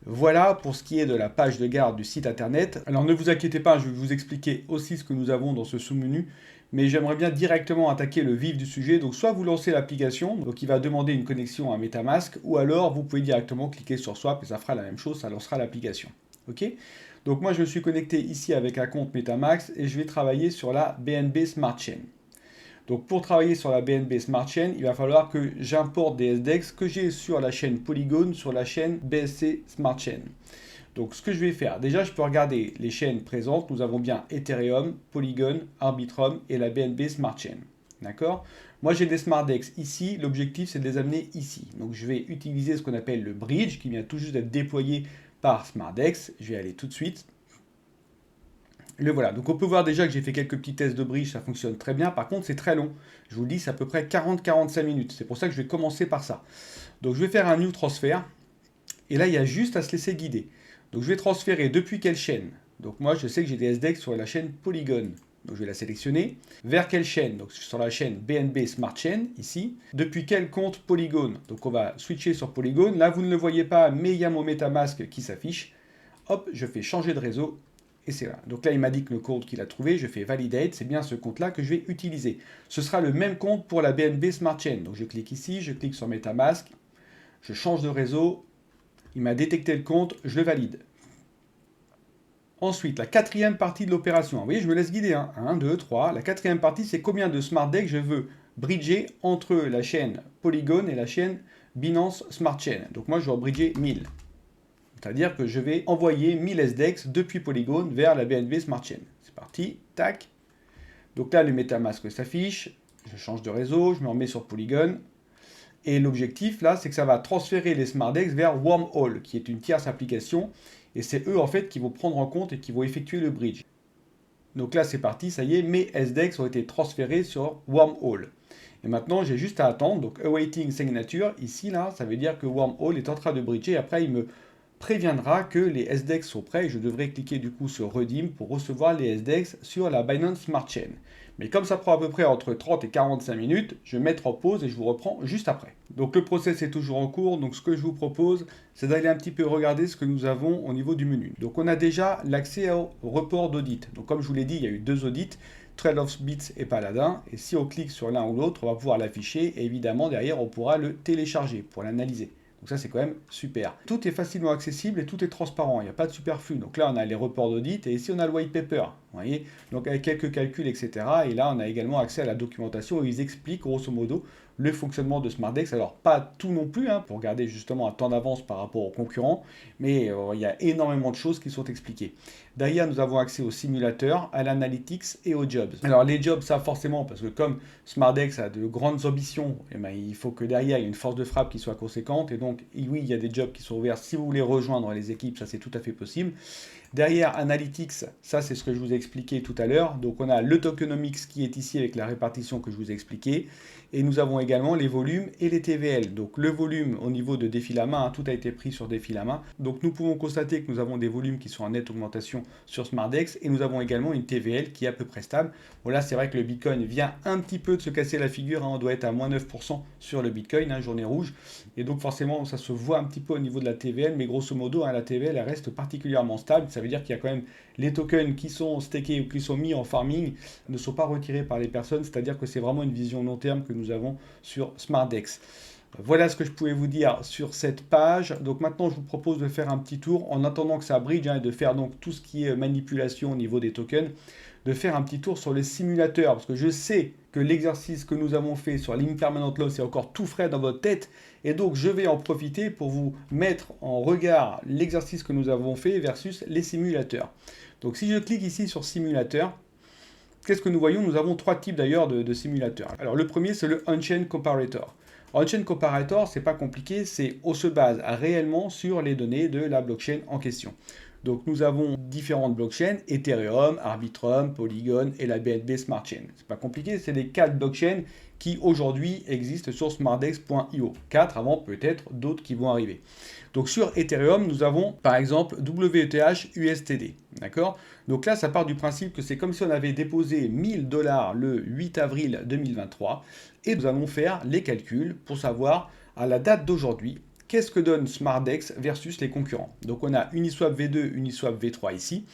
Voilà pour ce qui est de la page de garde du site internet. Alors ne vous inquiétez pas, je vais vous expliquer aussi ce que nous avons dans ce sous-menu. Mais j'aimerais bien directement attaquer le vif du sujet. Donc soit vous lancez l'application, donc il va demander une connexion à MetaMask, ou alors vous pouvez directement cliquer sur Swap et ça fera la même chose, ça lancera l'application. Ok? Donc moi je me suis connecté ici avec un compte MetaMask et je vais travailler sur la BNB Smart Chain. Donc pour travailler sur la BNB Smart Chain, il va falloir que j'importe des SDEX que j'ai sur la chaîne Polygon, sur la chaîne BSC Smart Chain. Donc ce que je vais faire, déjà je peux regarder les chaînes présentes. Nous avons bien Ethereum, Polygon, Arbitrum et la BNB Smart Chain. D'accord? Moi j'ai des SmartDex ici, l'objectif c'est de les amener ici. Donc je vais utiliser ce qu'on appelle le bridge qui vient tout juste d'être déployé par SmartDex. Je vais aller tout de suite. Le voilà. Donc on peut voir déjà que j'ai fait quelques petits tests de bridge, ça fonctionne très bien. Par contre, c'est très long. Je vous le dis, c'est à peu près 40-45 minutes. C'est pour ça que je vais commencer par ça. Donc je vais faire un new transfert. Et là, il y a juste à se laisser guider. Donc je vais transférer depuis quelle chaîne? Donc moi, je sais que j'ai des SDEX sur la chaîne Polygon. Donc je vais la sélectionner. Vers quelle chaîne? Donc sur la chaîne BNB Smart Chain, ici. Depuis quel compte Polygon? Donc on va switcher sur Polygon. Là, vous ne le voyez pas, mais il y a mon MetaMask qui s'affiche. Hop, je fais changer de réseau. Et c'est là. Donc là, il m'a dit que le compte qu'il a trouvé, je fais Validate. C'est bien ce compte-là que je vais utiliser. Ce sera le même compte pour la BNB Smart Chain. Donc je clique ici, je clique sur MetaMask. Je change de réseau. Il m'a détecté le compte, je le valide. Ensuite, la quatrième partie de l'opération. Vous voyez, je me laisse guider. 1, 2, 3. La quatrième partie, c'est combien de SmartDex je veux bridger entre la chaîne Polygon et la chaîne Binance Smart Chain. Donc moi, je vais bridger 1000. C'est-à-dire que je vais envoyer 1000 SDEX depuis Polygon vers la BNB Smart Chain. C'est parti. Tac. Donc là, le MetaMask s'affiche. Je change de réseau, je me remets sur Polygon. Et l'objectif, là, c'est que ça va transférer les SmartDex vers Wormhole, qui est une tierce application. Et c'est eux, en fait, qui vont prendre en compte et qui vont effectuer le bridge. Donc là, c'est parti, ça y est, mes SDEX ont été transférés sur Wormhole. Et maintenant, j'ai juste à attendre. Donc, awaiting signature, ici, là, ça veut dire que Wormhole est en train de bridger. Après, il me préviendra que les SDEX sont prêts et je devrais cliquer du coup sur Redeem pour recevoir les SDEX sur la Binance Smart Chain. Mais comme ça prend à peu près entre 30 et 45 minutes, je vais mettre en pause et je vous reprends juste après. Donc le process est toujours en cours, donc ce que je vous propose, c'est d'aller un petit peu regarder ce que nous avons au niveau du menu. Donc on a déjà l'accès au report d'audit. Donc comme je vous l'ai dit, il y a eu 2 audits, TrailofBits et Paladin. Et si on clique sur l'un ou l'autre, on va pouvoir l'afficher et évidemment derrière on pourra le télécharger pour l'analyser. Donc ça, c'est quand même super. Tout est facilement accessible et tout est transparent. Il n'y a pas de superflu. Donc là, on a les reports d'audit et ici, on a le white paper. Vous voyez, donc avec quelques calculs, etc. Et là, on a également accès à la documentation où ils expliquent grosso modo le fonctionnement de SmartDex. Alors, pas tout non plus, pour garder justement un temps d'avance par rapport aux concurrents, mais il y a énormément de choses qui sont expliquées. Derrière, nous avons accès au simulateur, à l'analytics et aux jobs. Alors, les jobs, ça forcément, parce que comme SmartDex a de grandes ambitions, il faut que derrière, il y ait une force de frappe qui soit conséquente. Et donc, oui, il y a des jobs qui sont ouverts. Si vous voulez rejoindre les équipes, ça c'est tout à fait possible. Derrière Analytics, ça c'est ce que je vous ai expliqué tout à l'heure. Donc on a le tokenomics qui est ici avec la répartition que je vous ai expliqué. Et nous avons également les volumes et les TVL. Donc le volume au niveau de défi la main, tout a été pris sur défi la main. Donc nous pouvons constater que nous avons des volumes qui sont en nette augmentation sur SmartDex. Et nous avons également une TVL qui est à peu près stable. Bon là c'est vrai que le Bitcoin vient un petit peu de se casser la figure. On doit être à moins 9% sur le Bitcoin, journée rouge. Et donc forcément ça se voit un petit peu au niveau de la TVL. Mais grosso modo, la TVL elle reste particulièrement stable. Ça veut dire qu'il y a quand même les tokens qui sont stakés ou qui sont mis en farming ne sont pas retirés par les personnes, c'est-à-dire que c'est vraiment une vision long terme que nous avons sur SmartDex. Voilà ce que je pouvais vous dire sur cette page. Donc maintenant, je vous propose de faire un petit tour en attendant que ça bridge et de faire donc tout ce qui est manipulation au niveau des tokens, de faire un petit tour sur le simulateur parce que je sais que l'exercice que nous avons fait sur l'impermanent loss est encore tout frais dans votre tête et donc je vais en profiter pour vous mettre en regard l'exercice que nous avons fait versus les simulateurs. Donc si je clique ici sur simulateur, qu'est-ce que nous voyons? Nous avons 3 types d'ailleurs de simulateurs. Alors le premier c'est le On-Chain Comparator. On-Chain Comparator, c'est pas compliqué, on se base réellement sur les données de la blockchain en question. Donc nous avons différentes blockchains, Ethereum, Arbitrum, Polygon et la BNB Smart Chain. C'est pas compliqué, c'est les 4 blockchains qui aujourd'hui existent sur smartdex.io. 4 avant peut-être d'autres qui vont arriver. Donc sur Ethereum, nous avons par exemple WETH USTD. D'accord? Donc là, ça part du principe que c'est comme si on avait déposé 1000 $ le 8 avril 2023 et nous allons faire les calculs pour savoir à la date d'aujourd'hui qu'est-ce que donne SmartDex versus les concurrents. Donc on a Uniswap V2, Uniswap V3 ici.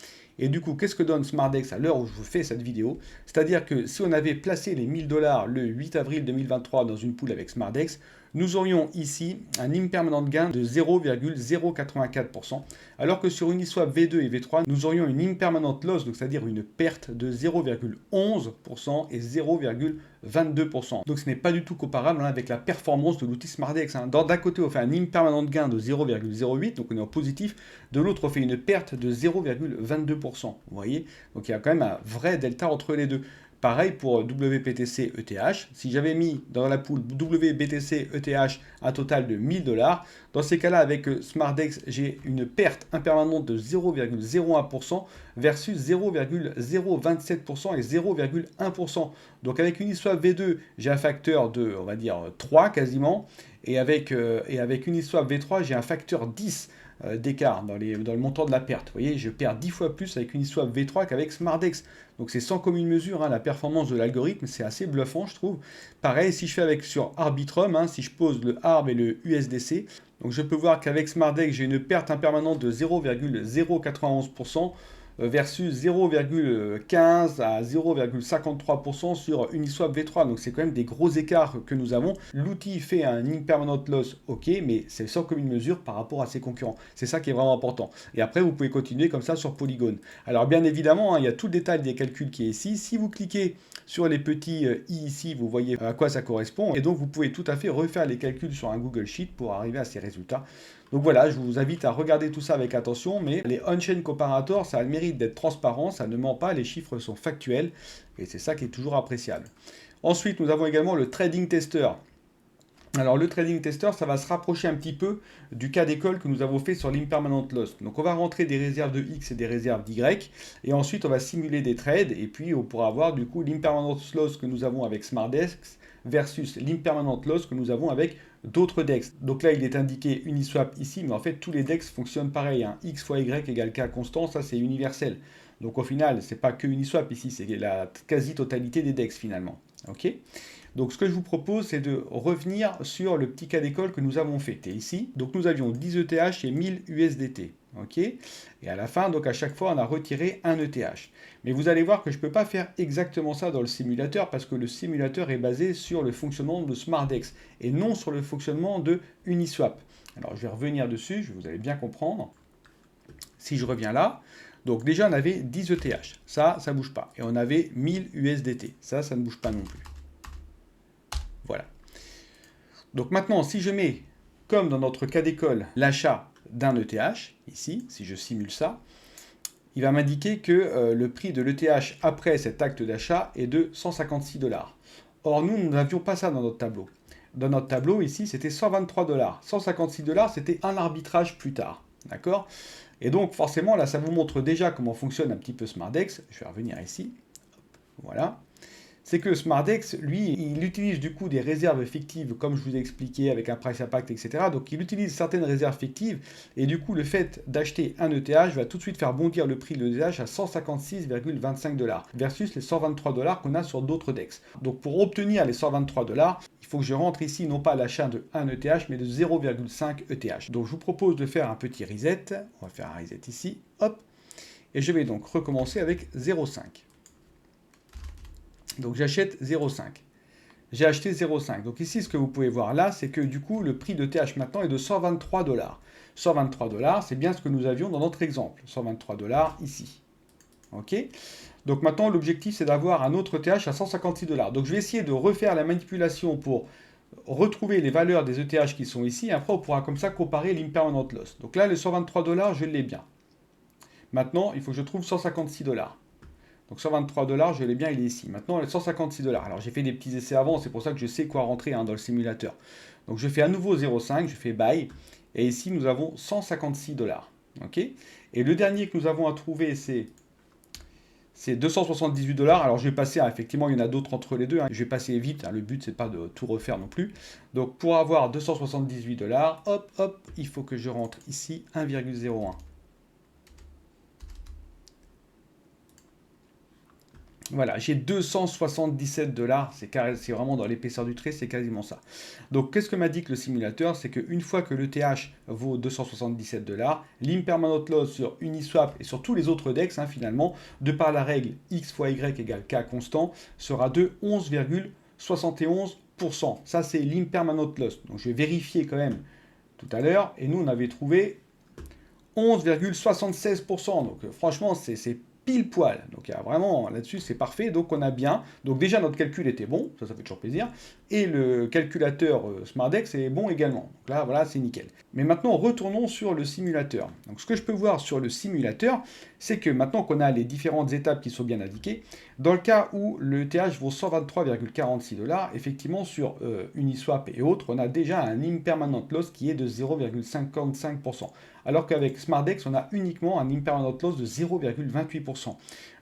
Et du coup, qu'est-ce que donne SmartDex à l'heure où je vous fais cette vidéo? C'est-à-dire que si on avait placé les 1000 $ le 8 avril 2023 dans une pool avec SmartDex, nous aurions ici un impermanent gain de 0,084%, alors que sur Uniswap V2 et V3, nous aurions une impermanent loss, donc c'est-à-dire une perte de 0,11% et 0,22%. Donc ce n'est pas du tout comparable avec la performance de l'outil SmartDex. D'un côté, on fait un impermanent gain de 0,08, donc on est en positif, de l'autre, on fait une perte de 0,22%. Vous voyez? Donc il y a quand même un vrai delta entre les deux. Pareil pour WBTC ETH. Si j'avais mis dans la pool WBTC ETH un total de 1000 $, dans ces cas-là, avec SmartDex, j'ai une perte impermanente de 0,01% versus 0,027% et 0,1%. Donc avec Uniswap V2, j'ai un facteur de, on va dire, 3 quasiment. Et avec Uniswap V3, j'ai un facteur 10 d'écart dans le montant de la perte. Vous voyez, je perds 10 fois plus avec Uniswap V3 qu'avec SmartDex. Donc c'est sans commune mesure, hein, la performance de l'algorithme, c'est assez bluffant, je trouve. Pareil, si je fais sur Arbitrum, hein, si je pose le ARB et le USDC, donc je peux voir qu'avec SmartDex, j'ai une perte impermanente de 0,091%, versus 0,15 à 0,53% sur Uniswap V3. Donc c'est quand même des gros écarts que nous avons. L'outil fait un impermanent loss, ok, mais c'est sans commune mesure par rapport à ses concurrents. C'est ça qui est vraiment important. Et après, vous pouvez continuer comme ça sur Polygon. Alors bien évidemment, hein, il y a tout le détail des calculs qui est ici. Si vous cliquez sur les petits i ici, vous voyez à quoi ça correspond. Et donc vous pouvez tout à fait refaire les calculs sur un Google Sheet pour arriver à ces résultats. Donc voilà, je vous invite à regarder tout ça avec attention, mais les on-chain comparators, ça a le mérite d'être transparent, ça ne ment pas, les chiffres sont factuels, et c'est ça qui est toujours appréciable. Ensuite, nous avons également le trading tester. Alors le trading tester, ça va se rapprocher un petit peu du cas d'école que nous avons fait sur l'impermanent loss. Donc on va rentrer des réserves de X et des réserves d'Y, et ensuite on va simuler des trades, et puis on pourra avoir du coup l'impermanent loss que nous avons avec SmartDex versus l'impermanent loss que nous avons avec d'autres DEX. Donc là, il est indiqué Uniswap ici, mais en fait, tous les DEX fonctionnent pareil. Hein. X fois Y égale K constant, ça c'est universel. Donc au final, c'est pas que Uniswap ici, c'est la quasi-totalité des DEX finalement. Ok. Donc ce que je vous propose, c'est de revenir sur le petit cas d'école que nous avons fait. Ici, donc nous avions 10 ETH et 1000 USDT. Ok. Et à la fin, donc à chaque fois, on a retiré un ETH. Mais vous allez voir que je ne peux pas faire exactement ça dans le simulateur parce que le simulateur est basé sur le fonctionnement de SmartDex et non sur le fonctionnement de Uniswap. Alors je vais revenir dessus, vous allez bien comprendre. Si je reviens là, donc déjà on avait 10 ETH, ça ne bouge pas. Et on avait 1000 USDT, ça ne bouge pas non plus. Voilà. Donc maintenant, si je mets, comme dans notre cas d'école, l'achat d'un ETH, ici, si je simule ça, il va m'indiquer que le prix de l'ETH après cet acte d'achat est de 156 $. Or, nous n'avions pas ça dans notre tableau. Dans notre tableau, ici, c'était 123 $. 156 $, c'était un arbitrage plus tard. D'accord? Et donc, forcément, là, ça vous montre déjà comment fonctionne un petit peu SmartDex. Je vais revenir ici. Voilà. C'est que SmartDex, lui, il utilise du coup des réserves fictives, comme je vous ai expliqué, avec un price impact, etc. Donc il utilise certaines réserves fictives, et du coup le fait d'acheter un ETH va tout de suite faire bondir le prix de l'ETH à 156,25 $, versus les 123 $ qu'on a sur d'autres DEX. Donc pour obtenir les 123 $, il faut que je rentre ici, non pas l'achat de 1 ETH, mais de 0,5 ETH. Donc je vous propose de faire un petit reset. On va faire un reset ici, hop. Et je vais donc recommencer avec 0,5. Donc j'achète 0,5. J'ai acheté 0,5. Donc ici, ce que vous pouvez voir là, c'est que du coup, le prix de TH maintenant est de 123 $. 123 $, c'est bien ce que nous avions dans notre exemple. 123 $ ici. OK? Donc maintenant, l'objectif, c'est d'avoir un autre TH à 156 $. Donc je vais essayer de refaire la manipulation pour retrouver les valeurs des ETH qui sont ici. Et après, on pourra comme ça comparer l'impermanent loss. Donc là, les 123 $, je l'ai bien. Maintenant, il faut que je trouve 156 $. Donc 123 $, je l'ai bien, il est ici. Maintenant, 156 $. Alors j'ai fait des petits essais avant, c'est pour ça que je sais quoi rentrer dans le simulateur. Donc je fais à nouveau 0,5, je fais buy. Et ici, nous avons 156 $. OK? Et le dernier que nous avons à trouver, c'est 278 $. Alors je vais passer, effectivement, il y en a d'autres entre les deux. Je vais passer vite, le but, c'est pas de tout refaire non plus. Donc pour avoir 278 $, hop, hop, il faut que je rentre ici 1,01. Voilà, j'ai 277 $, c'est vraiment dans l'épaisseur du trait, c'est quasiment ça. Donc, qu'est-ce que m'a dit que le simulateur? C'est qu'une fois que l'ETH vaut 277 $, l'impermanent loss sur Uniswap et sur tous les autres DEX, finalement, de par la règle X fois Y égale K constant, sera de 11,71%. Ça, c'est l'impermanent loss. Donc, je vais vérifier quand même tout à l'heure, et nous, on avait trouvé 11,76%. Donc, franchement, c'est pile poil. Donc il y a vraiment là-dessus, c'est parfait. Donc on a bien. Donc déjà notre calcul était bon, ça fait toujours plaisir. Et le calculateur SmartDex est bon également. Donc là, voilà, c'est nickel. Mais maintenant, retournons sur le simulateur. Donc ce que je peux voir sur le simulateur, c'est que maintenant qu'on a les différentes étapes qui sont bien indiquées, Dans le cas où le ETH vaut 123,46 $, effectivement, sur Uniswap et autres, on a déjà un impermanent loss qui est de 0,55%. Alors qu'avec SmartDex, on a uniquement un impermanent loss de 0,28%.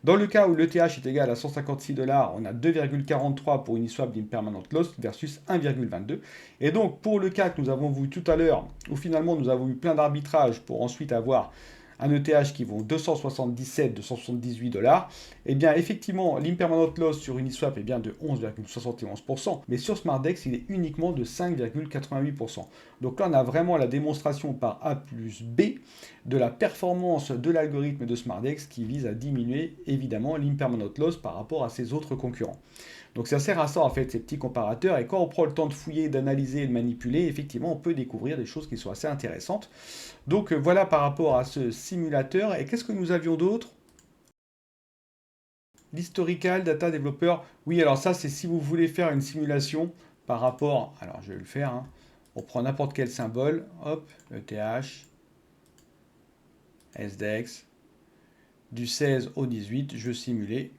Dans le cas où l'ETH est égal à 156 $, on a 2,43 pour Uniswap d'impermanent loss versus 1,22. Et donc, pour le cas que nous avons vu tout à l'heure, où finalement nous avons eu plein d'arbitrages pour ensuite avoir un ETH qui vaut 277, 278 $, eh bien effectivement l'impermanent loss sur Uniswap est bien de 11,71%, mais sur SmartDex il est uniquement de 5,88%. Donc là on a vraiment la démonstration par A plus B de la performance de l'algorithme de SmartDex qui vise à diminuer évidemment l'impermanent loss par rapport à ses autres concurrents. Donc ça sert à ça en fait ces petits comparateurs, et quand on prend le temps de fouiller, d'analyser et de manipuler, effectivement on peut découvrir des choses qui sont assez intéressantes. Donc voilà par rapport à ce simulateur. Et qu'est-ce que nous avions d'autre? L'historical data developer. Oui, alors ça c'est si vous voulez faire une simulation par rapport, alors je vais le faire, hein. On prend n'importe quel symbole, hop, ETH, SDEX, du 16 au 18, je simulais.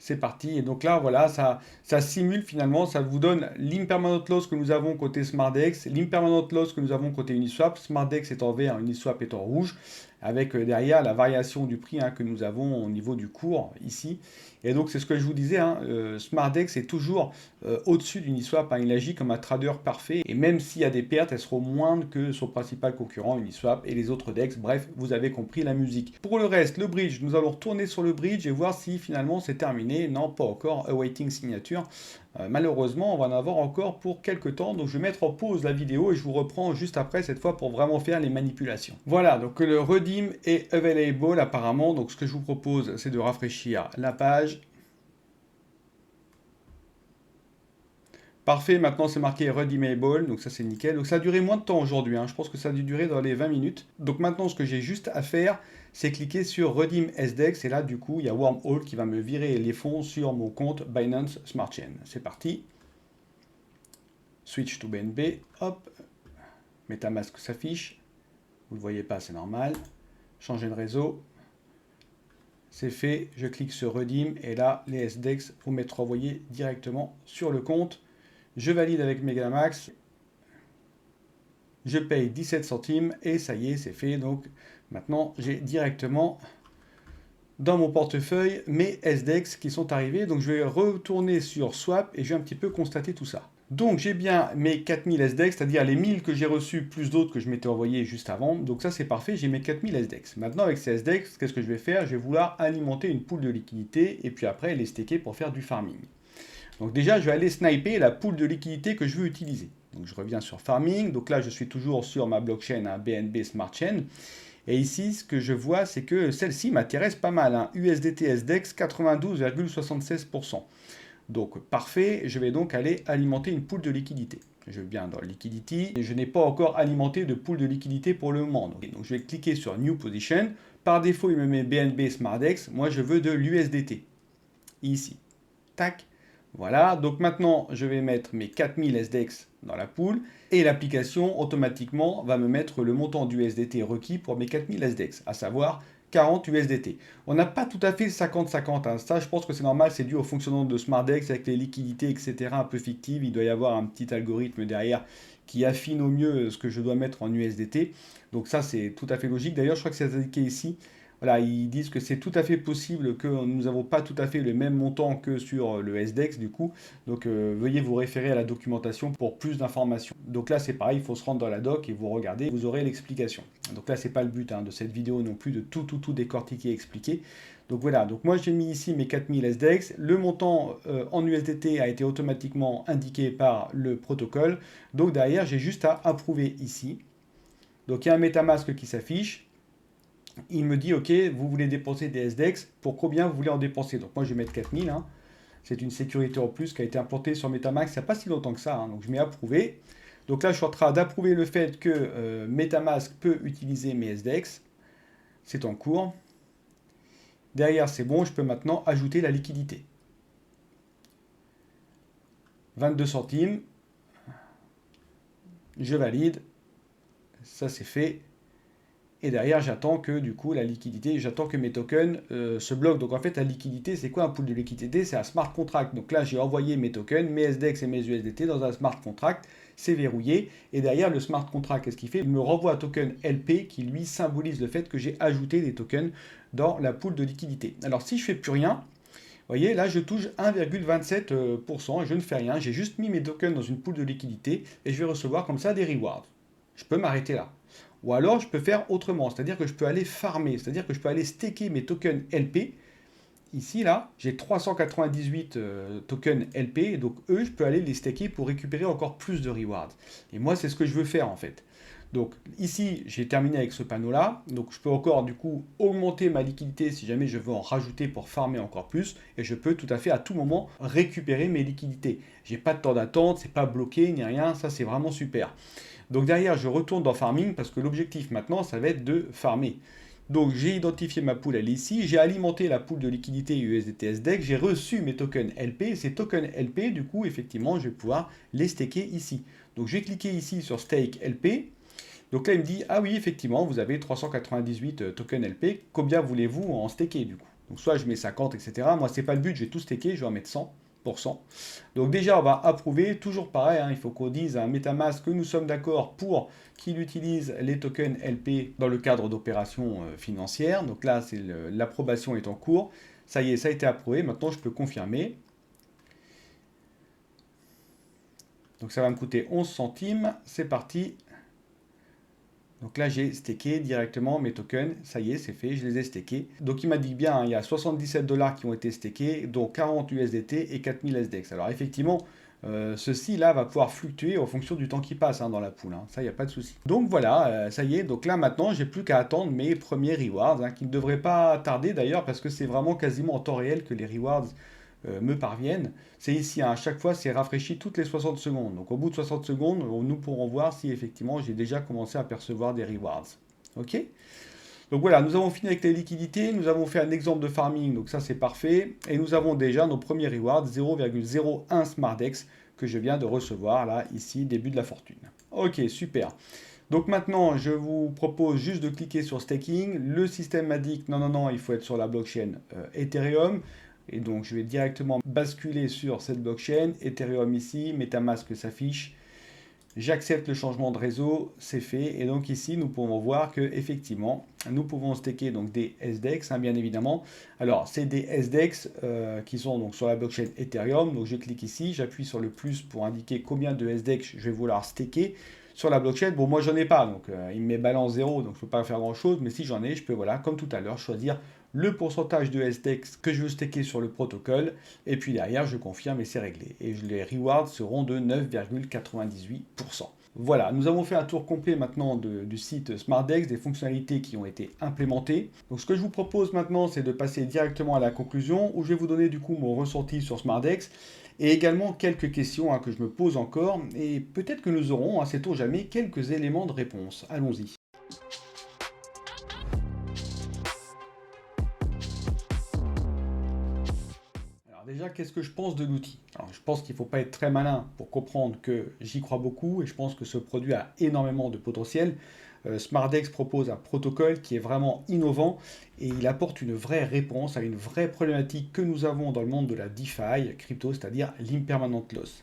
C'est parti. Et donc là, voilà, ça simule finalement, ça vous donne l'impermanent loss que nous avons côté SmartDex, l'impermanent loss que nous avons côté Uniswap. SmartDex est en vert, Uniswap est en rouge, avec derrière la variation du prix que nous avons au niveau du cours ici. Et donc c'est ce que je vous disais, SmartDex est toujours au-dessus d'Uniswap. Il agit comme un trader parfait. Et même s'il y a des pertes, elles seront moindres que son principal concurrent Uniswap et les autres DEX. Bref, vous avez compris la musique. Pour le reste, le bridge, nous allons retourner sur le bridge et voir si finalement c'est terminé. Non, pas encore. Awaiting signature. Malheureusement, on va en avoir encore pour quelques temps. Donc je vais mettre en pause la vidéo et je vous reprends juste après cette fois pour vraiment faire les manipulations. Voilà, donc le redeem est available apparemment. Donc ce que je vous propose, c'est de rafraîchir la page. Parfait, maintenant c'est marqué redeemable, donc ça c'est nickel. Donc ça a duré moins de temps aujourd'hui, je pense que ça a dû durer dans les 20 minutes. Donc maintenant ce que j'ai juste à faire, c'est cliquer sur Redeem SDEX, et là du coup il y a Wormhole qui va me virer les fonds sur mon compte Binance Smart Chain. C'est parti. Switch to BNB, hop, MetaMask s'affiche. Vous ne le voyez pas, c'est normal. Changer de réseau. C'est fait, je clique sur Redeem, et là les SDEX vont m'être renvoyés directement sur le compte. Je valide avec Megamax, je paye 17 centimes et ça y est, c'est fait. Donc maintenant, j'ai directement dans mon portefeuille mes SDEX qui sont arrivés. Donc je vais retourner sur Swap et je vais un petit peu constater tout ça. Donc j'ai bien mes 4000 SDEX, c'est-à-dire les 1000 que j'ai reçus plus d'autres que je m'étais envoyés juste avant. Donc ça c'est parfait, j'ai mes 4000 SDEX. Maintenant avec ces SDEX, qu'est-ce que je vais faire? Je vais vouloir alimenter une pool de liquidité et puis après les staker pour faire du farming. Donc déjà, je vais aller sniper la pool de liquidité que je veux utiliser. Donc je reviens sur Farming. Donc là, je suis toujours sur ma blockchain BNB Smart Chain. Et ici, ce que je vois, c'est que celle-ci m'intéresse pas mal. USDT SDEX 92,76%. Donc parfait, je vais donc aller alimenter une pool de liquidité. Je viens dans Liquidity. Et je n'ai pas encore alimenté de pool de liquidité pour le moment. Donc je vais cliquer sur New Position. Par défaut, il me met BNB SmartDex. Moi, je veux de l'USDT. Ici. Tac. Voilà, donc maintenant je vais mettre mes 4000 SDEX dans la pool et l'application automatiquement va me mettre le montant du USDT requis pour mes 4000 SDEX, à savoir 40 USDT. On n'a pas tout à fait 50-50, ça je pense que c'est normal, c'est dû au fonctionnement de SmartDex avec les liquidités etc. un peu fictives, il doit y avoir un petit algorithme derrière qui affine au mieux ce que je dois mettre en USDT, donc ça c'est tout à fait logique. D'ailleurs je crois que c'est indiqué ici. Voilà, ils disent que c'est tout à fait possible que nous n'avons pas tout à fait le même montant que sur le SDEX du coup. Donc veuillez vous référer à la documentation pour plus d'informations. Donc là c'est pareil, il faut se rendre dans la doc et vous regardez, vous aurez l'explication. Donc là c'est pas le but de cette vidéo non plus de tout décortiquer et expliquer. Donc voilà, donc moi j'ai mis ici mes 4000 SDEX. Le montant en USDT a été automatiquement indiqué par le protocole. Donc derrière j'ai juste à approuver ici. Donc il y a un MetaMask qui s'affiche. Il me dit, OK, vous voulez dépenser des SDEX, pour combien vous voulez en dépenser? Donc moi, je vais mettre 4000. C'est une sécurité en plus qui a été implantée sur MetaMask il n'y a pas si longtemps que ça. Donc je mets approuver. Donc là, je suis en train d'approuver le fait que MetaMask peut utiliser mes SDEX. C'est en cours. Derrière, c'est bon, je peux maintenant ajouter la liquidité. 22 centimes. Je valide. Ça, c'est fait. Et derrière, j'attends que du coup la liquidité, j'attends que mes tokens se bloquent. Donc en fait, la liquidité, c'est quoi un pool de liquidité? C'est un smart contract. Donc là, j'ai envoyé mes tokens, mes SDEX et mes USDT dans un smart contract. C'est verrouillé. Et derrière, le smart contract, qu'est-ce qu'il fait? Il me renvoie un token LP qui lui symbolise le fait que j'ai ajouté des tokens dans la pool de liquidité. Alors si je fais plus rien, vous voyez, là, je touche 1,27%, je ne fais rien. J'ai juste mis mes tokens dans une pool de liquidité et je vais recevoir comme ça des rewards. Je peux m'arrêter là. Ou alors, je peux faire autrement, c'est-à-dire que je peux aller farmer, c'est-à-dire que je peux aller staker mes tokens LP. Ici, là, j'ai 398 tokens LP, donc eux, je peux aller les staker pour récupérer encore plus de rewards. Et moi, c'est ce que je veux faire en fait. Donc ici, j'ai terminé avec ce panneau-là. Donc je peux encore du coup augmenter ma liquidité si jamais je veux en rajouter pour farmer encore plus. Et je peux tout à fait à tout moment récupérer mes liquidités. J'ai pas de temps d'attente, c'est pas bloqué ni rien. Ça c'est vraiment super. Donc derrière, je retourne dans farming parce que l'objectif maintenant, ça va être de farmer. Donc j'ai identifié ma pool, elle est ici. J'ai alimenté la pool de liquidité USDT SDEX. J'ai reçu mes tokens LP. Ces tokens LP, du coup, effectivement, je vais pouvoir les staker ici. Donc je vais cliquer ici sur Stake LP. Donc là, il me dit, ah oui, effectivement, vous avez 398 tokens LP. Combien voulez-vous en staker du coup? Donc soit je mets 50, etc. Moi, c'est pas le but, je vais tout staker, je vais en mettre 100%. Donc déjà, on va approuver. Toujours pareil, hein, il faut qu'on dise à MetaMask que nous sommes d'accord pour qu'il utilise les tokens LP dans le cadre d'opérations financières. Donc là, l'approbation est en cours. Ça y est, ça a été approuvé. Maintenant, je peux confirmer. Donc ça va me coûter 11 centimes. C'est parti. Donc là, j'ai stacké directement mes tokens. Ça y est, c'est fait, je les ai stakés. Donc il m'a dit bien, hein, il y a 77 $ qui ont été stakés, dont 40 USDT et 4000 SDEX. Alors effectivement, ceci là va pouvoir fluctuer en fonction du temps qui passe hein, dans la pool. Hein. Ça, il n'y a pas de souci. Donc voilà, ça y est. Donc là, maintenant, j'ai plus qu'à attendre mes premiers rewards, hein, qui ne devraient pas tarder d'ailleurs, parce que c'est vraiment quasiment en temps réel que les rewards me parviennent. C'est ici, hein, à chaque fois, c'est rafraîchi toutes les 60 secondes. Donc au bout de 60 secondes, nous pourrons voir si effectivement j'ai déjà commencé à percevoir des rewards. Ok? Donc voilà, nous avons fini avec les liquidités, nous avons fait un exemple de farming, donc ça c'est parfait. Et nous avons déjà nos premiers rewards, 0,01 SmartDex que je viens de recevoir là, ici, début de la fortune. Ok, super. Donc maintenant, je vous propose juste de cliquer sur staking. Le système m'a dit que non, non, non, il faut être sur la blockchain Ethereum. Et donc, je vais directement basculer sur cette blockchain. Ethereum ici, MetaMask s'affiche. J'accepte le changement de réseau, c'est fait. Et donc ici, nous pouvons voir que effectivement, nous pouvons staker donc des SDEX, hein, bien évidemment. Alors, c'est des SDEX qui sont donc sur la blockchain Ethereum. Donc, je clique ici, j'appuie sur le plus pour indiquer combien de SDEX je vais vouloir staker sur la blockchain. Bon, moi, j'en ai pas, donc il me met balance 0, donc je ne peux pas faire grand-chose. Mais si j'en ai, je peux, voilà, comme tout à l'heure, choisir le pourcentage de SDEX que je veux staker sur le protocole, et puis derrière je confirme et c'est réglé. Et les rewards seront de 9,98%. Voilà, nous avons fait un tour complet maintenant du site SmartDex, des fonctionnalités qui ont été implémentées. Donc ce que je vous propose maintenant, c'est de passer directement à la conclusion, où je vais vous donner du coup mon ressenti sur SmartDex, et également quelques questions hein, que je me pose encore, et peut-être que nous aurons, hein, sait-on jamais, quelques éléments de réponse. Allons-y. Déjà, qu'est-ce que je pense de l'outil? Alors, je pense qu'il ne faut pas être très malin pour comprendre que j'y crois beaucoup et je pense que ce produit a énormément de potentiel. SmartDex propose un protocole qui est vraiment innovant et il apporte une vraie réponse à une vraie problématique que nous avons dans le monde de la DeFi crypto, c'est-à-dire l'impermanent loss.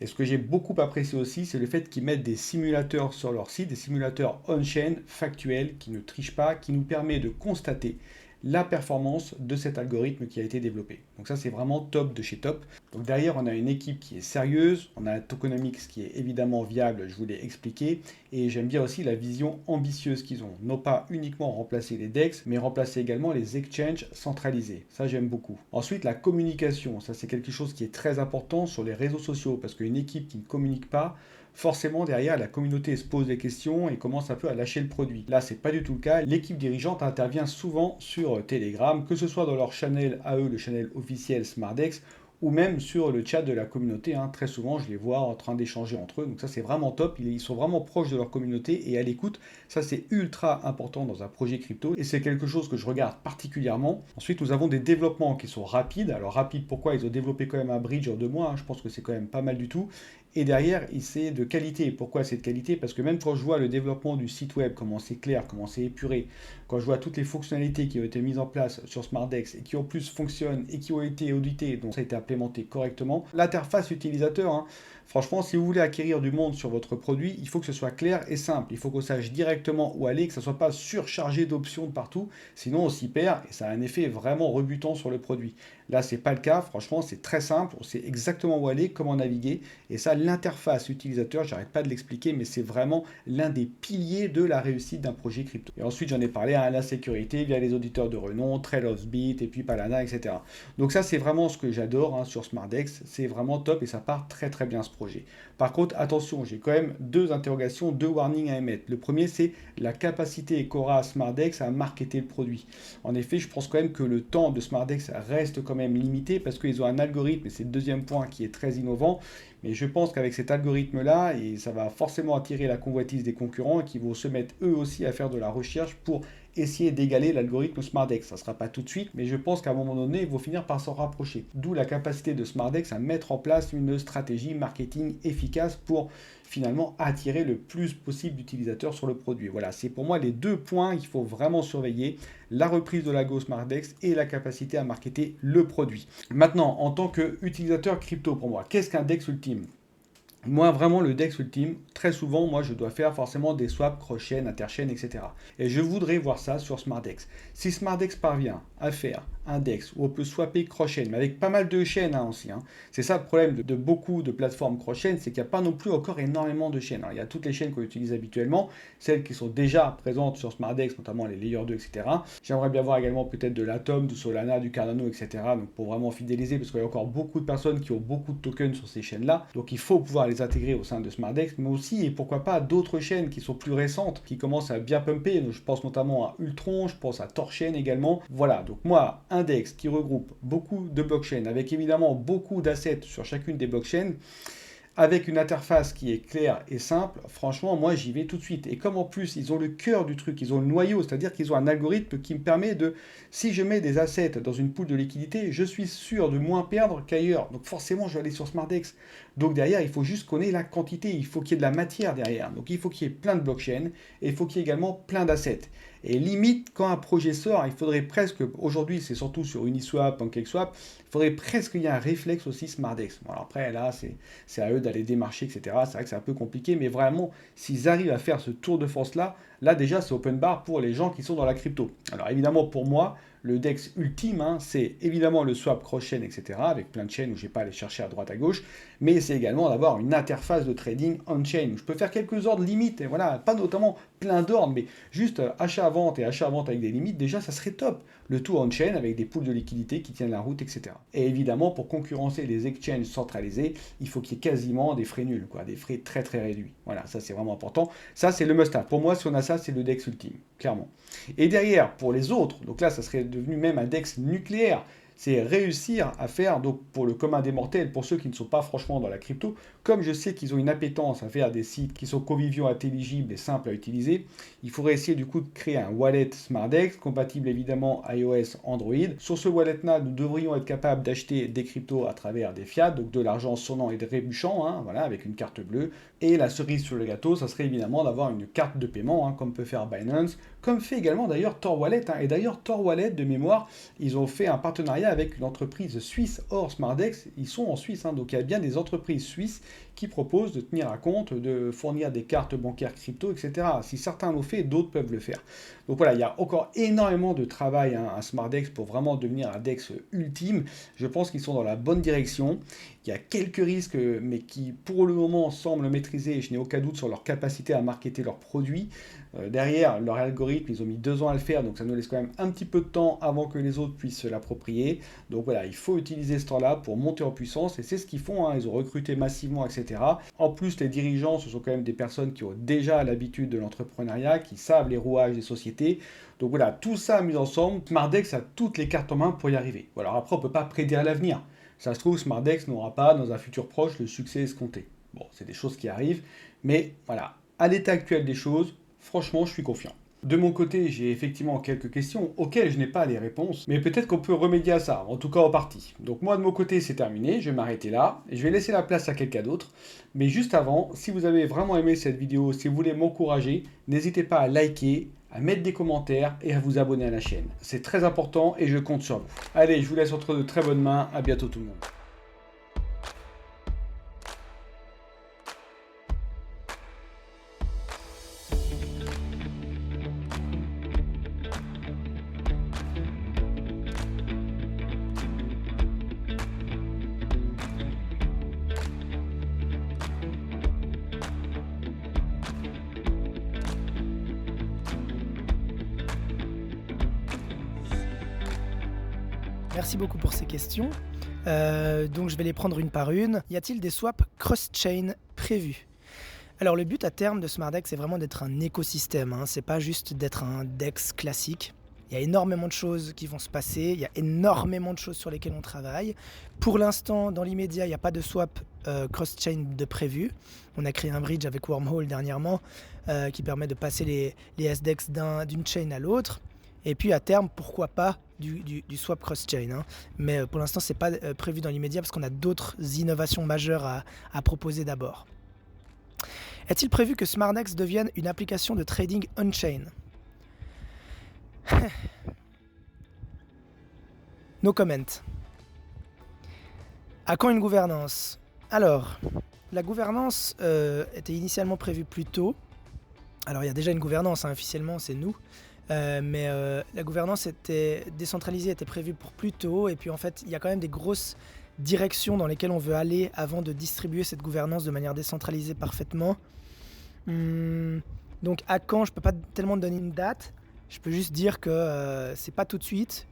Et ce que j'ai beaucoup apprécié aussi, c'est le fait qu'ils mettent des simulateurs sur leur site, des simulateurs on-chain, factuels, qui ne trichent pas, qui nous permet de constater la performance de cet algorithme qui a été développé. Donc ça, c'est vraiment top de chez top. Donc derrière, on a une équipe qui est sérieuse, on a un tokenomics qui est évidemment viable, je vous l'ai expliqué, et j'aime bien aussi la vision ambitieuse qu'ils ont. Non pas uniquement remplacer les DEX, mais remplacer également les exchanges centralisés. Ça, j'aime beaucoup. Ensuite, la communication. Ça, c'est quelque chose qui est très important sur les réseaux sociaux, parce qu'une équipe qui ne communique pas, forcément derrière la communauté se pose des questions et commence un peu à lâcher le produit. Là, c'est pas du tout le cas. L'équipe dirigeante intervient souvent sur Telegram, que ce soit dans leur channel à eux, le channel officiel SmartDex, ou même sur le chat de la communauté. Hein. Très souvent, je les vois en train d'échanger entre eux. Donc ça, c'est vraiment top. Ils sont vraiment proches de leur communauté et à l'écoute. Ça, c'est ultra important dans un projet crypto et c'est quelque chose que je regarde particulièrement. Ensuite, nous avons des développements qui sont rapides. Alors rapide, pourquoi? Ils ont développé quand même un bridge en 2 mois. Hein. Je pense que c'est quand même pas mal du tout. et derrière, c'est de qualité. Pourquoi c'est de qualité? Parce que même quand je vois le développement du site web, comment c'est clair, comment c'est épuré, quand je vois toutes les fonctionnalités qui ont été mises en place sur SmartDex et qui en plus fonctionnent et qui ont été auditées, donc ça a été implémenté correctement, l'interface utilisateur, hein, franchement, si vous voulez acquérir du monde sur votre produit, il faut que ce soit clair et simple. Il faut qu'on sache directement où aller, que ça ne soit pas surchargé d'options de partout, sinon on s'y perd et ça a un effet vraiment rebutant sur le produit. Là, c'est pas le cas. Franchement, c'est très simple. On sait exactement où aller, comment naviguer. Et ça, l'interface utilisateur, j'arrête pas de l'expliquer, mais c'est vraiment l'un des piliers de la réussite d'un projet crypto. Et ensuite, j'en ai parlé à la sécurité via les auditeurs de renom, TrailofBit et puis Palana, etc. Donc ça, c'est vraiment ce que j'adore sur SmartDex. C'est vraiment top et ça part très très bien ce projet. Par contre, attention, j'ai quand même deux interrogations, deux warnings à émettre. Le premier, c'est la capacité qu'aura SmartDex à marketer le produit. En effet, je pense quand même que le temps de SmartDex reste quand même limité parce qu'ils ont un algorithme, et c'est le deuxième point qui est très innovant, mais je pense qu'avec cet algorithme-là, et ça va forcément attirer la convoitise des concurrents qui vont se mettre eux aussi à faire de la recherche pour essayer d'égaler l'algorithme SmartDex. Ça ne sera pas tout de suite, mais je pense qu'à un moment donné, ils vont finir par s'en rapprocher. D'où la capacité de SmartDex à mettre en place une stratégie marketing efficace pour finalement attirer le plus possible d'utilisateurs sur le produit. Voilà, c'est pour moi les deux points qu'il faut vraiment surveiller, la reprise de la Go SmartDex et la capacité à marketer le produit. Maintenant, en tant qu'utilisateur crypto pour moi, qu'est-ce qu'un DEX ultime? Moi, vraiment, le DEX ultime, très souvent, moi, je dois faire forcément des swaps cross-chain, inter-chain, etc. Et je voudrais voir ça sur SmartDex. Si SmartDex parvient à faire un DEX où on peut swapper cross-chain, mais avec pas mal de chaînes aussi, hein. C'est ça le problème de beaucoup de plateformes cross-chain, c'est qu'il n'y a pas non plus encore énormément de chaînes. Alors, il y a toutes les chaînes qu'on utilise habituellement, celles qui sont déjà présentes sur SmartDex, notamment les Layer 2, etc. J'aimerais bien voir également peut-être de l'Atom, du Solana, du Cardano, etc. Donc, pour vraiment fidéliser, parce qu'il y a encore beaucoup de personnes qui ont beaucoup de tokens sur ces chaînes-là. Donc, il faut pouvoir les intégrer au sein de SmartDex, mais aussi, et pourquoi pas, d'autres chaînes qui sont plus récentes, qui commencent à bien pumper. Donc, je pense notamment à Ultron, je pense à Torchain également. Voilà, donc moi, un DEX qui regroupe beaucoup de blockchains, avec évidemment beaucoup d'assets sur chacune des blockchains, avec une interface qui est claire et simple, franchement, moi, j'y vais tout de suite. Et comme en plus, ils ont le cœur du truc, ils ont le noyau, c'est-à-dire qu'ils ont un algorithme qui me permet de, si je mets des assets dans une pool de liquidité, je suis sûr de moins perdre qu'ailleurs. Donc forcément, je vais aller sur SmartDex. Donc derrière, il faut juste qu'on ait la quantité, il faut qu'il y ait de la matière derrière. Donc il faut qu'il y ait plein de blockchains et il faut qu'il y ait également plein d'assets. Et limite, quand un projet sort, il faudrait presque, aujourd'hui c'est surtout sur Uniswap, PancakeSwap, il faudrait presque qu'il y ait un réflexe aussi SmartDex. Bon, alors après, là, c'est à eux d'aller démarcher, etc. C'est vrai que c'est un peu compliqué, mais vraiment, s'ils arrivent à faire ce tour de force-là, là déjà, c'est open bar pour les gens qui sont dans la crypto. Alors évidemment, pour moi, le DEX ultime, hein, c'est évidemment le swap cross-chain, etc., avec plein de chaînes où je n'ai pas à aller chercher à droite à gauche, mais c'est également d'avoir une interface de trading on-chain, où je peux faire quelques ordres limites, et voilà, pas notamment plein d'ordres, mais juste achat-vente et achat-vente avec des limites, déjà, ça serait top. Le tout on-chain avec des pools de liquidité qui tiennent la route, etc. Et évidemment, pour concurrencer les exchanges centralisés, il faut qu'il y ait quasiment des frais nuls, quoi, des frais très très réduits. Voilà, ça c'est vraiment important. Ça, c'est le must-have. Pour moi, si on a ça, c'est le DEX ultime, clairement. Et derrière, pour les autres, donc là, ça serait devenu même un DEX nucléaire. C'est réussir à faire, donc pour le commun des mortels, pour ceux qui ne sont pas franchement dans la crypto, comme je sais qu'ils ont une appétence à faire des sites qui sont conviviaux, intelligibles et simples à utiliser, il faudrait essayer du coup de créer un wallet SmartDex, compatible évidemment iOS, Android. Sur ce wallet-là, nous devrions être capables d'acheter des cryptos à travers des fiat, donc de l'argent sonnant et trébuchant, hein, voilà, avec une carte bleue. Et la cerise sur le gâteau, ça serait évidemment d'avoir une carte de paiement, hein, comme peut faire Binance, comme fait également d'ailleurs Tor Wallet. Hein. Et d'ailleurs, Tor Wallet, de mémoire, ils ont fait un partenariat avec une entreprise suisse hors SmartDex. Ils sont en Suisse, hein, donc il y a bien des entreprises suisses qui proposent de tenir à compte, de fournir des cartes bancaires crypto, etc. Si certains l'ont fait, d'autres peuvent le faire. Donc voilà, il y a encore énormément de travail à SmartDex pour vraiment devenir un DEX ultime. Je pense qu'ils sont dans la bonne direction. Il y a quelques risques, mais qui pour le moment semblent maîtrisés. Je n'ai aucun doute sur leur capacité à marketer leurs produits. Derrière, leur algorithme, ils ont mis 2 ans à le faire, donc ça nous laisse quand même un petit peu de temps avant que les autres puissent se l'approprier. Donc voilà, il faut utiliser ce temps-là pour monter en puissance, et c'est ce qu'ils font, hein. Ils ont recruté massivement, etc. En plus, les dirigeants, ce sont quand même des personnes qui ont déjà l'habitude de l'entrepreneuriat, qui savent les rouages des sociétés. Donc voilà, tout ça mis ensemble, SmartDex a toutes les cartes en main pour y arriver. Voilà, après, on ne peut pas prédire l'avenir. Ça se trouve, SmartDex n'aura pas, dans un futur proche, le succès escompté. Bon, c'est des choses qui arrivent, mais voilà, à l'état actuel des choses, franchement, je suis confiant. De mon côté, j'ai effectivement quelques questions auxquelles je n'ai pas les réponses, mais peut-être qu'on peut remédier à ça, en tout cas en partie. Donc moi de mon côté c'est terminé, je vais m'arrêter là, et je vais laisser la place à quelqu'un d'autre. Mais juste avant, si vous avez vraiment aimé cette vidéo, si vous voulez m'encourager, n'hésitez pas à liker, à mettre des commentaires et à vous abonner à la chaîne. C'est très important et je compte sur vous. Allez, je vous laisse entre de très bonnes mains, à bientôt tout le monde. Merci beaucoup pour ces questions. Donc je vais les prendre une par une. Y a-t-il des swaps cross-chain prévus? Alors le but à terme de SmartDex, c'est vraiment d'être un écosystème, hein. C'est pas juste d'être un DEX classique. Il y a énormément de choses qui vont se passer, il y a énormément de choses sur lesquelles on travaille. Pour l'instant, dans l'immédiat, il n'y a pas de swap cross-chain de prévu. On a créé un bridge avec Wormhole dernièrement qui permet de passer les SDEX d'une chain à l'autre. Et puis à terme, pourquoi pas du swap cross-chain, hein. Mais pour l'instant, ce n'est pas prévu dans l'immédiat parce qu'on a d'autres innovations majeures à proposer d'abord. Est-il prévu que SmartDex devienne une application de trading on-chain? No comment. À quand une gouvernance? Alors, la gouvernance était initialement prévue plus tôt. Alors il y a déjà une gouvernance, hein, officiellement c'est nous. Mais la gouvernance était décentralisée, était prévue pour plus tôt. Et puis en fait, il y a quand même des grosses directions dans lesquelles on veut aller avant de distribuer cette gouvernance de manière décentralisée parfaitement. Donc à quand, je peux pas tellement donner une date. Je peux juste dire que c'est pas tout de suite,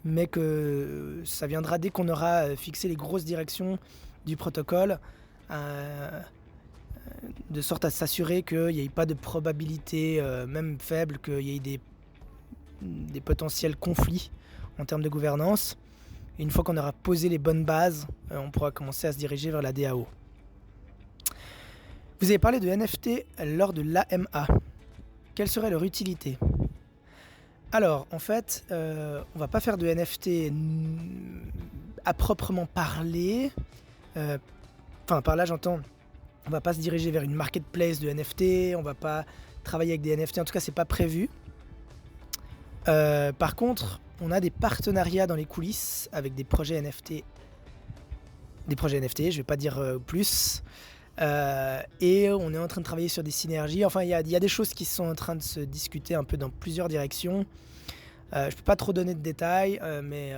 mais que ça viendra dès qu'on aura fixé les grosses directions du protocole. De sorte à s'assurer qu'il n'y ait pas de probabilité, même faible, qu'il y ait des potentiels conflits en termes de gouvernance. Et une fois qu'on aura posé les bonnes bases, on pourra commencer à se diriger vers la DAO. Vous avez parlé de NFT lors de l'AMA. Quelle serait leur utilité? Alors, en fait, on ne va pas faire de NFT à proprement parler. Enfin, par là, j'entends... On va pas se diriger vers une marketplace de NFT, on va pas travailler avec des NFT, en tout cas c'est pas prévu. Par contre, on a des partenariats dans les coulisses avec des projets NFT. Je vais pas dire plus. Et on est en train de travailler sur des synergies. Enfin, il y a des choses qui sont en train de se discuter un peu dans plusieurs directions. Je peux pas trop donner de détails, mais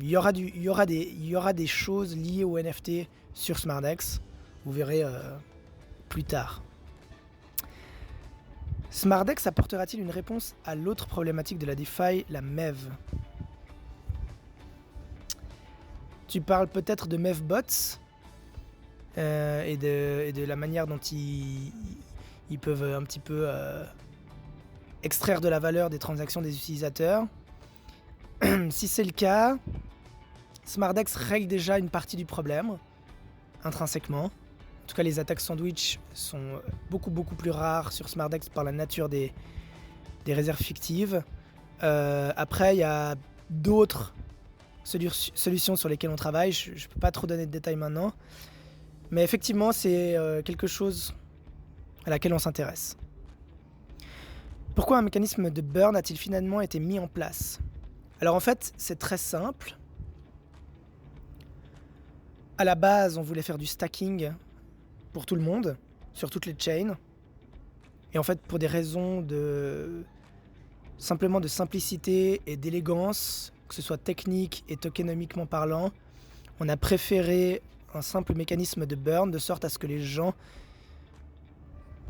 il y aura des choses liées au NFT sur SmartDex. Vous verrez plus tard. SmartDex apportera-t-il une réponse à l'autre problématique de la DeFi, la MEV? Tu parles peut-être de MEVBots et de la manière dont ils peuvent un petit peu extraire de la valeur des transactions des utilisateurs. Si c'est le cas, SmartDex règle déjà une partie du problème, intrinsèquement. En tout cas, les attaques sandwich sont beaucoup plus rares sur SmartDex par la nature des réserves fictives. Après, il y a d'autres solutions sur lesquelles on travaille. Je ne peux pas trop donner de détails maintenant. Mais effectivement, c'est quelque chose à laquelle on s'intéresse. Pourquoi un mécanisme de burn a-t-il finalement été mis en place? Alors en fait, c'est très simple. À la base, on voulait faire du stacking pour tout le monde, sur toutes les chains. Et en fait, pour des raisons simplement de simplicité et d'élégance, que ce soit technique et tokenomiquement parlant, on a préféré un simple mécanisme de burn, de sorte à ce que les gens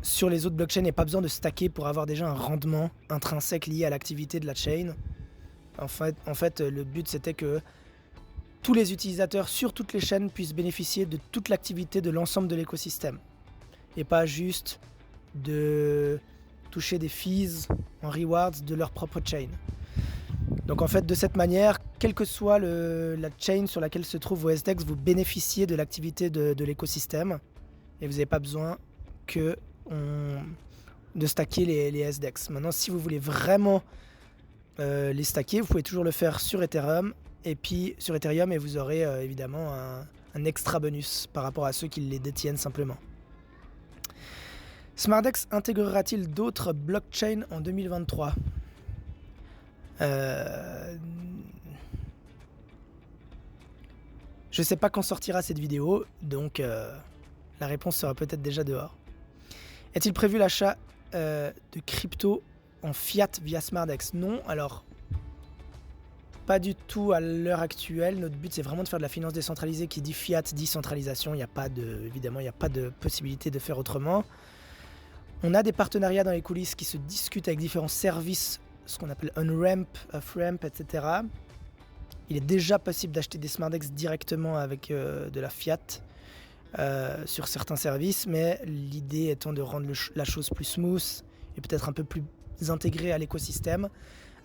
sur les autres blockchains n'aient pas besoin de stacker pour avoir déjà un rendement intrinsèque lié à l'activité de la chain. En fait, le but c'était que tous les utilisateurs sur toutes les chaînes puissent bénéficier de toute l'activité de l'ensemble de l'écosystème. Et pas juste de toucher des fees en rewards de leur propre chain. Donc en fait, de cette manière, quelle que soit la chain sur laquelle se trouve vos SDEX, vous bénéficiez de l'activité de l'écosystème. Et vous n'avez pas besoin qu'on de stacker les SDEX. Maintenant, si vous voulez vraiment les stacker, vous pouvez toujours le faire sur Ethereum, et vous aurez évidemment un extra bonus par rapport à ceux qui les détiennent simplement. SmartDex intégrera-t-il d'autres blockchains en 2023 ? Je sais pas quand sortira cette vidéo, donc la réponse sera peut-être déjà dehors. Est-il prévu l'achat de crypto en fiat via SmartDex ? Non, alors pas du tout à l'heure actuelle. Notre but, c'est vraiment de faire de la finance décentralisée. Qui dit fiat dit centralisation. Évidemment, il n'y a pas de possibilité de faire autrement. On a des partenariats dans les coulisses qui se discutent avec différents services, ce qu'on appelle on-ramp, off-ramp, etc. Il est déjà possible d'acheter des SmartDex directement avec de la fiat sur certains services, mais l'idée étant de rendre la chose plus smooth et peut-être un peu plus intégrée à l'écosystème.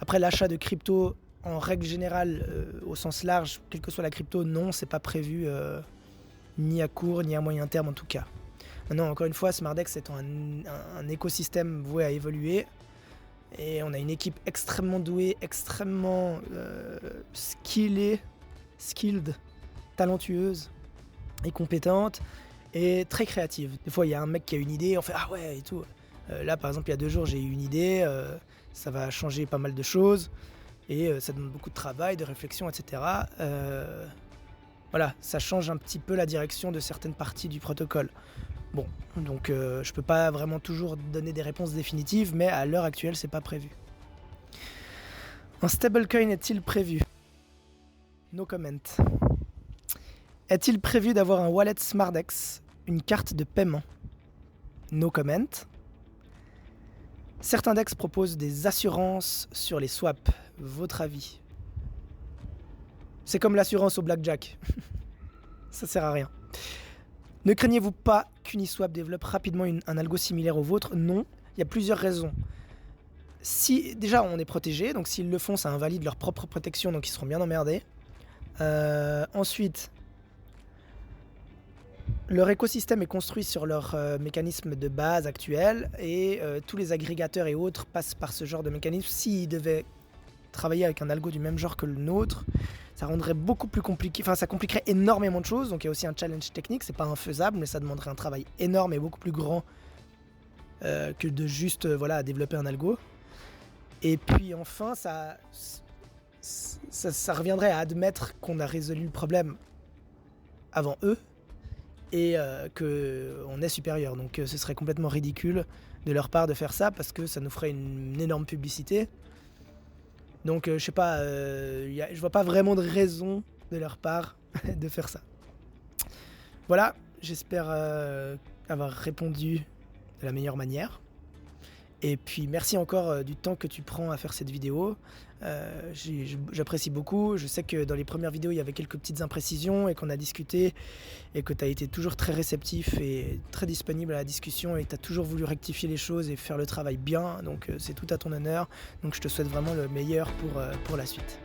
Après, l'achat de crypto, en règle générale, au sens large, quelle que soit la crypto, non, c'est pas prévu ni à court ni à moyen terme en tout cas. Maintenant, encore une fois, SmartDex étant un écosystème voué à évoluer, et on a une équipe extrêmement douée, extrêmement skilled, talentueuse et compétente et très créative. Des fois, il y a un mec qui a une idée, on fait ah ouais et tout. Là, par exemple, il y a 2 jours, j'ai eu une idée, ça va changer pas mal de choses et ça demande beaucoup de travail, de réflexion, etc. Voilà, ça change un petit peu la direction de certaines parties du protocole. Bon, donc je peux pas vraiment toujours donner des réponses définitives, mais à l'heure actuelle, c'est pas prévu. Un stablecoin est-il prévu ? No comment. Est-il prévu d'avoir un wallet SmartDex, une carte de paiement ? No comment. Certains DEX proposent des assurances sur les swaps. Votre avis ? C'est comme l'assurance au blackjack. Ça sert à rien. Ne craignez-vous pas qu'Uniswap développe rapidement un algo similaire au vôtre ? Non, il y a plusieurs raisons. Si déjà on est protégé, donc s'ils le font, ça invalide leur propre protection, donc ils seront bien emmerdés. Ensuite, leur écosystème est construit sur leur mécanisme de base actuel et tous les agrégateurs et autres passent par ce genre de mécanisme. S'ils devaient travailler avec un algo du même genre que le nôtre, ça rendrait beaucoup plus compliqué, enfin ça compliquerait énormément de choses, donc il y a aussi un challenge technique, c'est pas infaisable, mais ça demanderait un travail énorme et beaucoup plus grand que de juste développer un algo. Et puis enfin, ça reviendrait à admettre qu'on a résolu le problème avant eux et qu'on est supérieur. Donc ce serait complètement ridicule de leur part de faire ça parce que ça nous ferait une énorme publicité. Donc je sais pas, je vois pas vraiment de raison de leur part de faire ça. Voilà, j'espère avoir répondu de la meilleure manière. Et puis merci encore du temps que tu prends à faire cette vidéo. J'apprécie beaucoup. Je sais que dans les premières vidéos, il y avait quelques petites imprécisions et qu'on a discuté et que tu as été toujours très réceptif et très disponible à la discussion et que tu as toujours voulu rectifier les choses et faire le travail bien. Donc c'est tout à ton honneur. Donc je te souhaite vraiment le meilleur pour la suite.